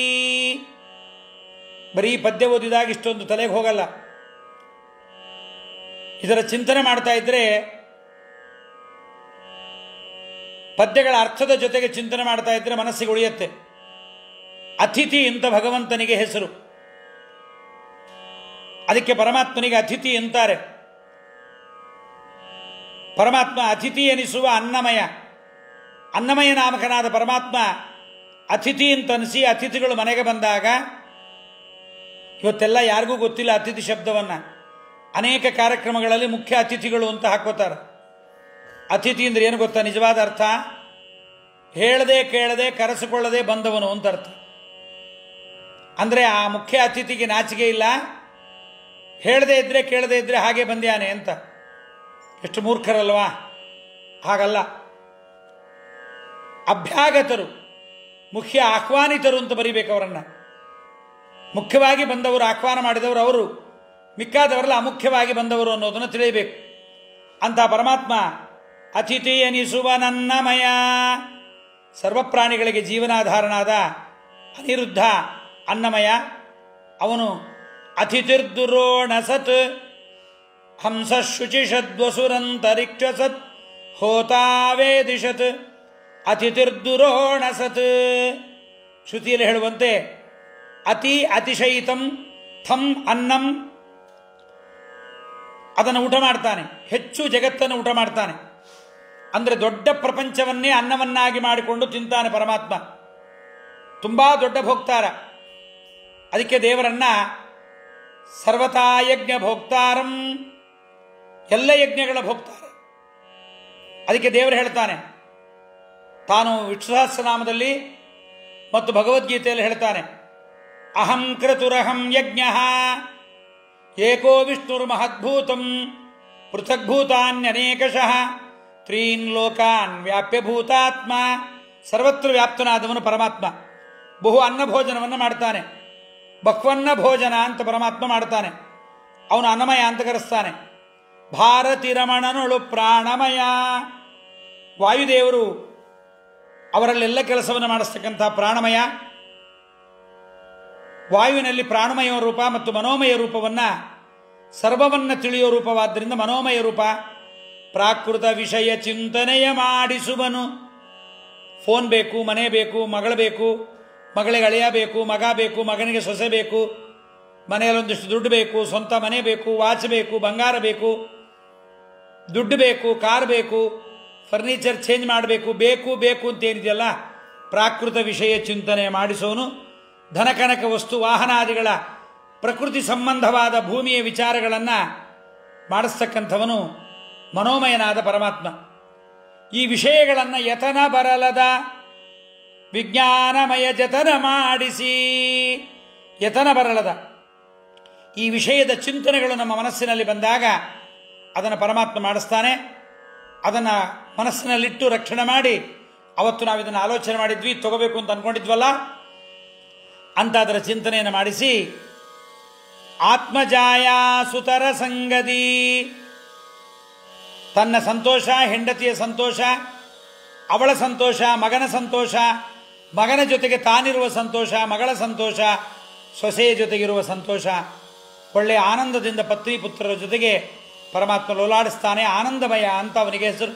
ಬರೀ ಪದ್ಯ ಓದಿದಾಗ ಇಷ್ಟೊಂದು ತಲೆಗೆ ಹೋಗಲ್ಲ. ಇದರ ಚಿಂತನೆ ಮಾಡ್ತಾ ಇದ್ರೆ, ಪದ್ಯಗಳ ಅರ್ಥದ ಜೊತೆಗೆ ಚಿಂತನೆ ಮಾಡ್ತಾ ಇದ್ರೆ ಮನಸ್ಸಿಗೆ ಉಳಿಯುತ್ತೆ. ಅತಿಥಿ ಅಂತ ಭಗವಂತನಿಗೆ ಹೆಸರು. ಅದಕ್ಕೆ ಪರಮಾತ್ಮನಿಗೆ ಅತಿಥಿ ಅಂತಾರೆ. ಪರಮಾತ್ಮ ಅತಿಥಿ ಎನಿಸುವ ಅನ್ನಮಯ, ಅನ್ನಮಯ ನಾಮಕನಾದ ಪರಮಾತ್ಮ ಅತಿಥಿ ಅಂತ ಅನಿಸಿ, ಅತಿಥಿಗಳು ಮನೆಗೆ ಬಂದಾಗ, ಇವತ್ತೆಲ್ಲ ಯಾರಿಗೂ ಗೊತ್ತಿಲ್ಲ ಅತಿಥಿ ಶಬ್ದವನ್ನು. ಅನೇಕ ಕಾರ್ಯಕ್ರಮಗಳಲ್ಲಿ ಮುಖ್ಯ ಅತಿಥಿಗಳು ಅಂತ ಹಾಕೋತಾರೆ. ಅತಿಥಿ ಅಂದರೆ ಏನು ಗೊತ್ತಾ? ನಿಜವಾದ ಅರ್ಥ ಹೇಳದೆ ಕೇಳದೆ ಕರೆಸಿಕೊಳ್ಳದೆ ಬಂದವನು ಅಂತ ಅರ್ಥ. ಅಂದರೆ ಆ ಮುಖ್ಯ ಅತಿಥಿಗೆ ನಾಚಿಕೆ ಇಲ್ಲ, ಹೇಳದೇ ಇದ್ರೆ ಕೇಳದೇ ಇದ್ರೆ ಹಾಗೆ ಬಂದ್ಯಾನೆ ಅಂತ. ಎಷ್ಟು ಮೂರ್ಖರಲ್ವಾ? ಹಾಗಲ್ಲ. ಅಭ್ಯಾಗತರು, ಮುಖ್ಯ ಆಹ್ವಾನಿತರು ಅಂತ ಬರೀಬೇಕು ಅವರನ್ನು. ಮುಖ್ಯವಾಗಿ ಬಂದವರು, ಆಹ್ವಾನ ಮಾಡಿದವರು ಅವರು, ಮಿಕ್ಕಾದವರೆಲ್ಲ ಅಮುಖ್ಯವಾಗಿ ಬಂದವರು ಅನ್ನೋದನ್ನು ತಿಳಿಯಬೇಕು. ಅಂತ ಪರಮಾತ್ಮ ಅತಿಥಿ ಎನಿಸುವ ನನ್ನಮಯ, ಸರ್ವಪ್ರಾಣಿಗಳಿಗೆ ಜೀವನಾಧಾರನಾದ ಅನಿರುದ್ಧ ಅನ್ನಮಯ. ಅವನು ಅತಿಥಿರ್ದುರೋಣ ಸತ್ ಹಂಸ ಶುಚಿಷದ್ವಸುರಂತರಿಕ್ಷ ಸತ್ ಹೋತಾವೇದಿಷತ್ ಅತಿಥಿರ್ದುರೋಣ ಸತ್. ಶ್ರುತಿಯಲ್ಲಿ ಹೇಳುವಂತೆ ಅತಿ ಅತಿಶಯಿತಂ ಥಂ ಅನ್ನಂ, ಅದನ್ನು ಊಟ ಮಾಡ್ತಾನೆ. ಹೆಚ್ಚು ಜಗತ್ತನ್ನು ಊಟ ಮಾಡ್ತಾನೆ. ಅಂದರೆ ದೊಡ್ಡ ಪ್ರಪಂಚವನ್ನೇ ಅನ್ನವನ್ನಾಗಿ ಮಾಡಿಕೊಂಡು ತಿಂತಾನೆ ಪರಮಾತ್ಮ. ತುಂಬ ದೊಡ್ಡ ಭೋಕ್ತಾರ. ಅದಕ್ಕೆ ದೇವರನ್ನ ಸರ್ವತಾ ಯಜ್ಞ ಭೋಕ್ತಾರಂ, ಎಲ್ಲ ಯಜ್ಞಗಳ ಭೋಕ್ತಾರ. ಅದಕ್ಕೆ ದೇವರು ಹೇಳ್ತಾನೆ, ತಾನು ವಿಷ್ಣು ಸಹಸ್ರನಾಮದಲ್ಲಿ ಮತ್ತು ಭಗವದ್ಗೀತೆಯಲ್ಲಿ ಹೇಳ್ತಾನೆ, ಅಹಂ ಕ್ರತುರಹಂ ಯಜ್ಞ ಏಕೋ ವಿಷ್ಣುರ್ಮಹದ್ಭೂತಂ ಪೃಥಗ್ಭೂತಾನ್ಯನೇಕಶಃ ತ್ರೀನ್ ಲೋಕಾನ್ ವ್ಯಾಪ್ಯ ಭೂತಾತ್ಮ. ಸರ್ವತ್ರ ವ್ಯಾಪ್ತನಾದವನು ಪರಮಾತ್ಮ. ಬಹು ಅನ್ನಭೋಜನವನ್ನು ಮಾಡ್ತಾನೆ. ಬಹ್ವನ್ನ ಭೋಜನ ಅಂತ ಪರಮಾತ್ಮ ಮಾಡ್ತಾನೆ. ಅವನು ಅನ್ನಮಯ ಅಂತ ಕರೆಸ್ತಾನೆ. ಭಾರತಿ ರಮಣನೊಳು ಪ್ರಾಣಮಯ. ವಾಯುದೇವರು ಅವರಲ್ಲೆಲ್ಲ ಕೆಲಸವನ್ನು ಮಾಡಿಸ್ತಕ್ಕಂಥ ಪ್ರಾಣಮಯ, ವಾಯುವಿನಲ್ಲಿ ಪ್ರಾಣಮಯ ರೂಪ ಮತ್ತು ಮನೋಮಯ ರೂಪವನ್ನು ಸರ್ವವನ್ನು ತಿಳಿಯೋ ರೂಪವಾದ್ದರಿಂದ ಮನೋಮಯ ರೂಪ. ಪ್ರಾಕೃತ ವಿಷಯ ಚಿಂತನೆಯ ಮಾಡಿಸುವನು. ಫೋನ್ ಬೇಕು, ಮನೆ ಬೇಕು, ಮಗಳು ಬೇಕು, ಮಗಳಿಗೆ ಅಳಿಯ ಬೇಕು, ಮಗ ಬೇಕು, ಮಗನಿಗೆ ಸೊಸೆ ಬೇಕು, ಮನೆಯಲ್ಲೊಂದಿಷ್ಟು ದುಡ್ಡು ಬೇಕು, ಸ್ವಂತ ಮನೆ ಬೇಕು, ವಾಚ್ ಬೇಕು, ಬಂಗಾರ ಬೇಕು, ದುಡ್ಡು ಬೇಕು, ಕಾರ್ ಬೇಕು, ಫರ್ನಿಚರ್ ಚೇಂಜ್ ಮಾಡಬೇಕು, ಬೇಕು ಬೇಕು ಅಂತ ಏನಿದೆಯಲ್ಲ, ಪ್ರಾಕೃತ ವಿಷಯ ಚಿಂತನೆ ಮಾಡಿಸೋನು. ಧನಕನಕ ವಸ್ತು ವಾಹನಾದಿಗಳ ಪ್ರಕೃತಿ ಸಂಬಂಧವಾದ ಭೂಮಿಯ ವಿಚಾರಗಳನ್ನು ಮಾಡಿಸ್ತಕ್ಕಂಥವನು ಮನೋಮಯನಾದ ಪರಮಾತ್ಮ. ಈ ವಿಷಯಗಳನ್ನು ಯತನ ಬರಲದ ವಿಜ್ಞಾನಮಯ ಜತನ ಮಾಡಿಸಿ, ಯತನ ಬರಲದ ಈ ವಿಷಯದ ಚಿಂತನೆಗಳು ನಮ್ಮ ಮನಸ್ಸಿನಲ್ಲಿ ಬಂದಾಗ ಅದನ್ನು ಪರಮಾತ್ಮ ಮಾಡಿಸ್ತಾನೆ. ಅದನ್ನು ಮನಸ್ಸಿನಲ್ಲಿಟ್ಟು ರಕ್ಷಣೆ ಮಾಡಿ, ಅವತ್ತು ನಾವು ಇದನ್ನು ಆಲೋಚನೆ ಮಾಡಿದ್ವಿ, ತಗೋಬೇಕು ಅಂತ ಅಂದ್ಕೊಂಡಿದ್ವಲ್ಲ ಅಂತ ಅದರ ಚಿಂತನೆಯನ್ನು ಮಾಡಿಸಿ, ಆತ್ಮಜಾಯ ಸುತರ ಸಂಗದಿ, ತನ್ನ ಸಂತೋಷ, ಹೆಂಡತಿಯ ಸಂತೋಷ, ಅವಳ ಸಂತೋಷ, ಮಗನ ಸಂತೋಷ, ಮಗನ ಜೊತೆಗೆ ತಾನಿರುವ ಸಂತೋಷ, ಮಗಳ ಸಂತೋಷ, ಸೊಸೆಯ ಜೊತೆಗಿರುವ ಸಂತೋಷ, ಒಳ್ಳೆಯ ಆನಂದದಿಂದ ಪತ್ನಿ ಪುತ್ರರ ಜೊತೆಗೆ ಪರಮಾತ್ಮ ಲೋಲಾಡಿಸ್ತಾನೆ. ಆನಂದಮಯ ಅಂತ ಅವನಿಗೆ ಹೆಸರು.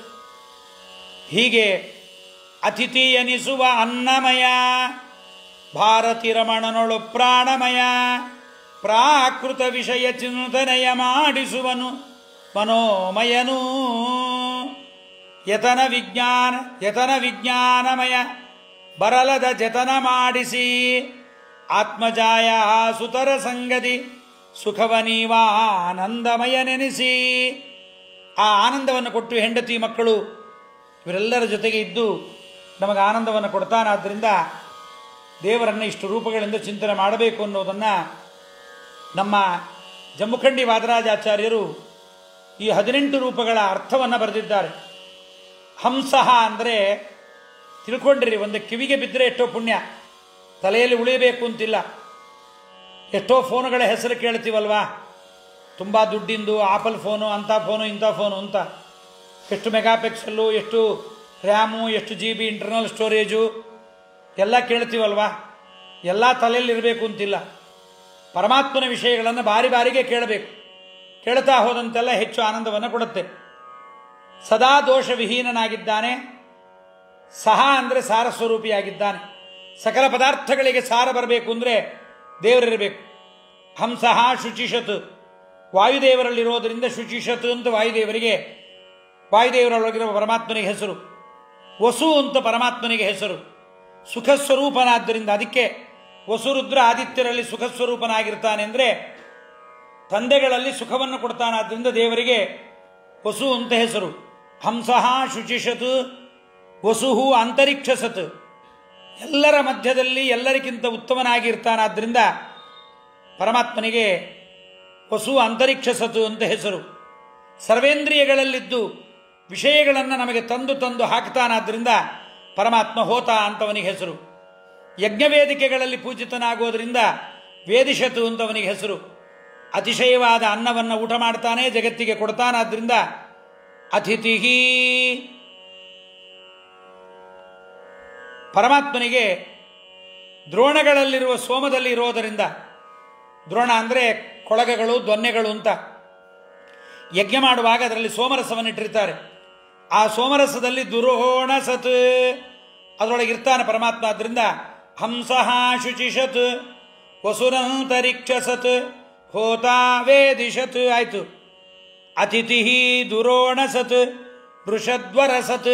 ಹೀಗೆ ಅತಿಥಿ ಎನಿಸುವ ಅನ್ನಮಯ, ಭಾರತಿ ರಮಣನೊಳು ಪ್ರಾಣಮಯ, ಪ್ರಾಕೃತ ವಿಷಯ ಚಿಂತನೆಯ ಮಾಡಿಸುವನು ಮನೋಮಯನು. ಯತನ ವಿಜ್ಞಾನಮಯ ಬರಲದ ಜತನ ಮಾಡಿಸಿ, ಆತ್ಮಜಾಯ ಸುತರ ಸಂಗತಿ ಸುಖವನೀವ ಆನಂದಮಯ ನೆನೆಸಿ. ಆ ಆನಂದವನ್ನು ಕೊಟ್ಟು ಹೆಂಡತಿ ಮಕ್ಕಳು ಇವರೆಲ್ಲರ ಜೊತೆಗೆ ಇದ್ದು ನಮಗೆ ಆನಂದವನ್ನು ಕೊಡ್ತಾನಾದ್ದರಿಂದ ದೇವರನ್ನು ಇಷ್ಟು ರೂಪಗಳಿಂದ ಚಿಂತನೆ ಮಾಡಬೇಕು ಅನ್ನೋದನ್ನು ನಮ್ಮ ಜಮ್ಮುಖಂಡಿ ವಾದರಾಜಾಚಾರ್ಯರು ಈ 18 ರೂಪಗಳ ಅರ್ಥವನ್ನು ಬರೆದಿದ್ದಾರೆ. ಹಂಸಃ ಅಂದರೆ ತಿಳ್ಕೊಂಡಿರಿ, ಒಂದು ಕಿವಿಗೆ ಬಿದ್ದರೆ ಎಷ್ಟೋ ಪುಣ್ಯ, ತಲೆಯಲ್ಲಿ ಉಳಿಯಬೇಕು ಅಂತಿಲ್ಲ. ಎಷ್ಟೋ ಫೋನುಗಳ ಹೆಸರು ಕೇಳ್ತೀವಲ್ವಾ, ತುಂಬ ದುಡ್ಡಿಂದು, ಆಪಲ್ ಫೋನು, ಅಂಥ ಫೋನು, ಇಂಥ ಫೋನು ಅಂತ. ಎಷ್ಟು ಮೆಗಾಪಿಕ್ಸಲ್ಲು, ಎಷ್ಟು ರ್ಯಾಮು, ಎಷ್ಟು GB ಇಂಟರ್ನಲ್ ಸ್ಟೋರೇಜು ಎಲ್ಲ ಕೇಳ್ತೀವಲ್ವಾ. ಎಲ್ಲ ತಲೆಯಲ್ಲಿ ಇರಬೇಕು ಅಂತಿಲ್ಲ. ಪರಮಾತ್ಮನ ವಿಷಯಗಳನ್ನು ಬಾರಿ ಬಾರಿಗೆ ಕೇಳಬೇಕು. ಕೇಳ್ತಾ ಹೋದಂತೆಲ್ಲ ಹೆಚ್ಚು ಆನಂದವನ್ನು ಕೊಡುತ್ತೆ. ಸದಾ ದೋಷ ವಿಹೀನನಾಗಿದ್ದಾನೆ. ಸಹ ಅಂದರೆ ಸಾರ ಸ್ವರೂಪಿಯಾಗಿದ್ದಾನೆ. ಸಕಲ ಪದಾರ್ಥಗಳಿಗೆ ಸಾರ ಬರಬೇಕು ಅಂದರೆ ದೇವರಿರಬೇಕು. ಹಂಸಃ ಶುಚಿಷತ್, ವಾಯುದೇವರಲ್ಲಿರೋದರಿಂದ ಶುಚಿಷತ್ ಅಂತ ವಾಯುದೇವರೊಳಗಿರುವ ಪರಮಾತ್ಮನಿಗೆ ಹೆಸರು. ವಸು ಅಂತ ಪರಮಾತ್ಮನಿಗೆ ಹೆಸರು. ಸುಖಸ್ವರೂಪನಾದ್ದರಿಂದ ಅದಕ್ಕೆ ವಸುರುದ್ರ ಆದಿತ್ಯರಲ್ಲಿ ಸುಖಸ್ವರೂಪನಾಗಿರ್ತಾನೆ ಅಂದರೆ ತಂದೆಗಳಲ್ಲಿ ಸುಖವನ್ನು ಕೊಡ್ತಾನಾದ್ದರಿಂದ ದೇವರಿಗೆ ವಸು ಅಂತ ಹೆಸರು. ಹಂಸಃ ಶುಚಿಷತ್ ವಸುಹು ಅಂತರಿಕ್ಷಸತ್, ಎಲ್ಲರ ಮಧ್ಯದಲ್ಲಿ ಎಲ್ಲರಿಗಿಂತ ಉತ್ತಮನಾಗಿರ್ತಾನಾದ್ದರಿಂದ ಪರಮಾತ್ಮನಿಗೆ ವಸು ಅಂತರಿಕ್ಷಸತ್ ಅಂತ ಹೆಸರು. ಸರ್ವೇಂದ್ರಿಯಗಳಲ್ಲಿದ್ದು ವಿಷಯಗಳನ್ನು ನಮಗೆ ತಂದು ತಂದು ಹಾಕ್ತಾನಾದ್ದರಿಂದ ಪರಮಾತ್ಮ ಹೋತ ಅಂತವನಿಗೆ ಹೆಸರು. ಯಜ್ಞವೇದಿಕೆಗಳಲ್ಲಿ ಪೂಜಿತನಾಗೋದ್ರಿಂದ ವೇದಿಷತು ಅಂತವನಿಗೆ ಹೆಸರು. ಅತಿಶಯವಾದ ಅನ್ನವನ್ನು ಊಟ ಮಾಡ್ತಾನೆ, ಜಗತ್ತಿಗೆ ಕೊಡ್ತಾನಾದ್ರಿಂದ ಅತಿಥಿ. ಪರಮಾತ್ಮನಿಗೆ ದ್ರೋಣಗಳಲ್ಲಿರುವ ಸೋಮದಲ್ಲಿ ಇರೋದರಿಂದ, ದ್ರೋಣ ಅಂದರೆ ಕೊಳಗಗಳು, ದೊನ್ನೆಗಳು ಅಂತ. ಯಜ್ಞ ಮಾಡುವಾಗ ಅದರಲ್ಲಿ ಸೋಮರಸವನ್ನು ಇಟ್ಟಿರ್ತಾರೆ. ಆ ಸೋಮರಸದಲ್ಲಿ ದುರೋಣ ಸತ್ ಅದರೊಳಗಿರ್ತಾನೆ ಪರಮಾತ್ಮ. ಆದ್ದರಿಂದ ಹಂಸಃ ಶುಚಿಷತ್ ವಸುರಂತರಿಕ್ಷಸತ್ ಹೋತಾ ವೇದಿಷತ್ ಆಯಿತು. ಅತಿಥಿ ದುರೋಣ ಸತ್ ವೃಷದ್ವರ ಸತ್.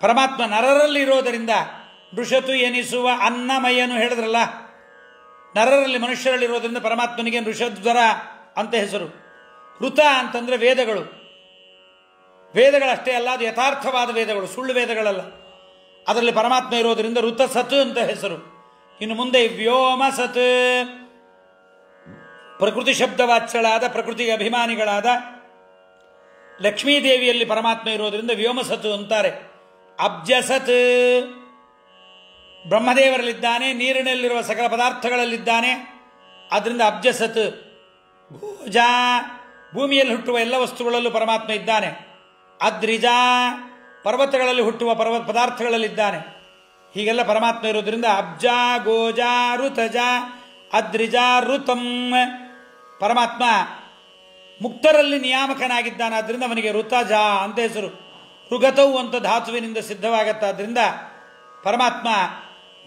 ಪರಮಾತ್ಮ ನರರಲ್ಲಿರೋದರಿಂದ ವೃಷತು ಎನಿಸುವ ಅನ್ನಮಯನು ಹೇಳಿದ್ರಲ್ಲ, ನರರಲ್ಲಿ ಮನುಷ್ಯರಲ್ಲಿರೋದ್ರಿಂದ ಪರಮಾತ್ಮನಿಗೆ ವೃಷದ್ವರ ಅಂತ ಹೆಸರು. ಋತ ಅಂತಂದರೆ ವೇದಗಳು. ವೇದಗಳಷ್ಟೇ ಅಲ್ಲ, ಅದು ಯಥಾರ್ಥವಾದ ವೇದಗಳು, ಸುಳ್ಳು ವೇದಗಳಲ್ಲ. ಅದರಲ್ಲಿ ಪರಮಾತ್ಮ ಇರೋದರಿಂದ ಋತ ಸತ್ ಅಂತ ಹೆಸರು. ಇನ್ನು ಮುಂದೆ ವ್ಯೋಮ ಸತ್, ಪ್ರಕೃತಿ ಶಬ್ದವಾಚ್ಯಳಾದ, ಪ್ರಕೃತಿಗೆ ಅಭಿಮಾನಿಗಳಾದ ಲಕ್ಷ್ಮೀದೇವಿಯಲ್ಲಿ ಪರಮಾತ್ಮ ಇರೋದರಿಂದ ವ್ಯೋಮಸತ್ ಅಂತಾರೆ. ಅಬ್ಜಸತ್, ಬ್ರಹ್ಮದೇವರಲ್ಲಿದ್ದಾನೆ, ನೀರಿನಲ್ಲಿರುವ ಸಕಲ ಪದಾರ್ಥಗಳಲ್ಲಿದ್ದಾನೆ, ಆದ್ದರಿಂದ ಅಬ್ಜಸತ್. ಭೋಜ, ಭೂಮಿಯಲ್ಲಿ ಹುಟ್ಟುವ ಎಲ್ಲ ವಸ್ತುಗಳಲ್ಲೂ ಪರಮಾತ್ಮ ಇದ್ದಾನೆ. ಅದ್ರಿಜ, ಪರ್ವತಗಳಲ್ಲಿ ಹುಟ್ಟುವ ಪದಾರ್ಥಗಳಲ್ಲಿದ್ದಾನೆ. ಹೀಗೆಲ್ಲ ಪರಮಾತ್ಮ ಇರೋದ್ರಿಂದ ಅಬ್ಜ ಗೋಜ ಋತಜ ಅದ್ರಿಜ ಋತಂ ಪರಮಾತ್ಮ ಮುಕ್ತರಲ್ಲಿ ನಿಯಾಮಕನಾಗಿದ್ದಾನೆ. ಆದ್ದರಿಂದ ಅವನಿಗೆ ಋತಜ ಅಂತ ಹೆಸರು. ಋಗತವು ಅಂತ ಧಾತುವಿನಿಂದ ಸಿದ್ಧವಾಗತ್ತಾದ್ರಿಂದ ಪರಮಾತ್ಮ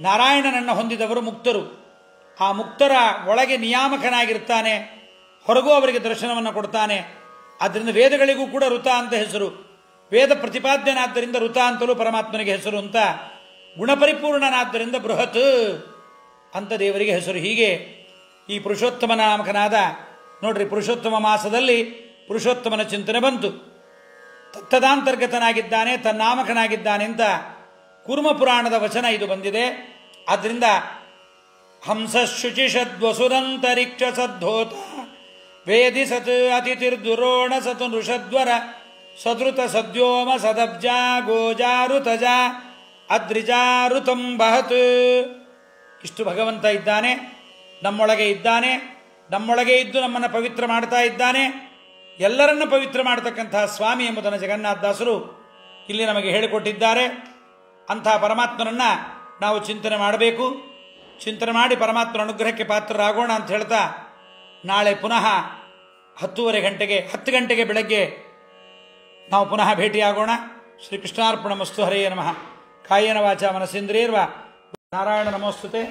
ನಾರಾಯಣನನ್ನು ಹೊಂದಿದವರು ಮುಕ್ತರು. ಆ ಮುಕ್ತರ ಒಳಗೆ ನಿಯಾಮಕನಾಗಿರ್ತಾನೆ, ಹೊರಗೂ ಅವರಿಗೆ ದರ್ಶನವನ್ನು ಕೊಡ್ತಾನೆ. ಆದ್ದರಿಂದ ವೇದಗಳಿಗೂ ಕೂಡ ಋತ ಅಂತ ಹೆಸರು. ವೇದ ಪ್ರತಿಪಾದ್ಯನಾದ್ದರಿಂದ ಋತ ಅಂತಲೂ ಪರಮಾತ್ಮನಿಗೆ ಹೆಸರು ಅಂತ. ಗುಣಪರಿಪೂರ್ಣನಾದ್ದರಿಂದ ಬೃಹತ್ ಅಂತ ದೇವರಿಗೆ ಹೆಸರು. ಹೀಗೆ ಈ ಪುರುಷೋತ್ತಮ ನಾಮಕನಾದ ನೋಡ್ರಿ, ಪುರುಷೋತ್ತಮ ಮಾಸದಲ್ಲಿ ಪುರುಷೋತ್ತಮನ ಚಿಂತನೆ ಬಂತು. ತದಾಂತರ್ಗತನಾಗಿದ್ದಾನೆ, ತನ್ನಾಮಕನಾಗಿದ್ದಾನೆ ಅಂತ ಕೂರ್ಮ ಪುರಾಣದ ವಚನ ಇದು ಬಂದಿದೆ. ಆದ್ದರಿಂದ ಹಂಸ ಶುಚಿಷದ್ವಸುರಂತರಿಕ್ಷ ಸದ್ಧೋತ ವೇದಿ ಸತ್ ಅತಿಥಿರ್ದುರೋಣ ಸತು ನೃಷದ್ವರ ಸದೃತ ಸದ್ಯೋಮ ಸದಬ್ಜ ಗೋಜಾರುತಜ ಅದ್ರಿಜಾರುತಂ ಬಹತ್. ಇಷ್ಟು ಭಗವಂತ ಇದ್ದಾನೆ, ನಮ್ಮೊಳಗೆ ಇದ್ದಾನೆ, ನಮ್ಮೊಳಗೆ ಇದ್ದು ನಮ್ಮನ್ನು ಪವಿತ್ರ ಮಾಡ್ತಾ ಇದ್ದಾನೆ. ಎಲ್ಲರನ್ನ ಪವಿತ್ರ ಮಾಡತಕ್ಕಂತಹ ಸ್ವಾಮಿ ಎಂಬುದನ್ನು ಜಗನ್ನಾಥದಾಸರು ಇಲ್ಲಿ ನಮಗೆ ಹೇಳಿಕೊಟ್ಟಿದ್ದಾರೆ. ಅಂಥ ಪರಮಾತ್ಮನನ್ನು ನಾವು ಚಿಂತನೆ ಮಾಡಬೇಕು. ಚಿಂತನೆ ಮಾಡಿ ಪರಮಾತ್ಮನ ಅನುಗ್ರಹಕ್ಕೆ ಪಾತ್ರರಾಗೋಣ ಅಂತ ಹೇಳ್ತಾ, ನಾಳೆ ಪುನಃ 10 ಗಂಟೆಗೆ ಬೆಳಗ್ಗೆ ನಾವು ಪುನಃ ಭೇಟಿಯಾಗೋಣ. ಶ್ರೀಕೃಷ್ಣಾರ್ಪಣ ಮಸ್ತು. ಹರೆಯೇ ನಮಃ. ಕಾಯೇನ ವಾಚಾ ಮನಸೇಂದ್ರಿಯರ್ವಾ ನಾರಾಯಣ ನಮೋಸ್ತುತೆ.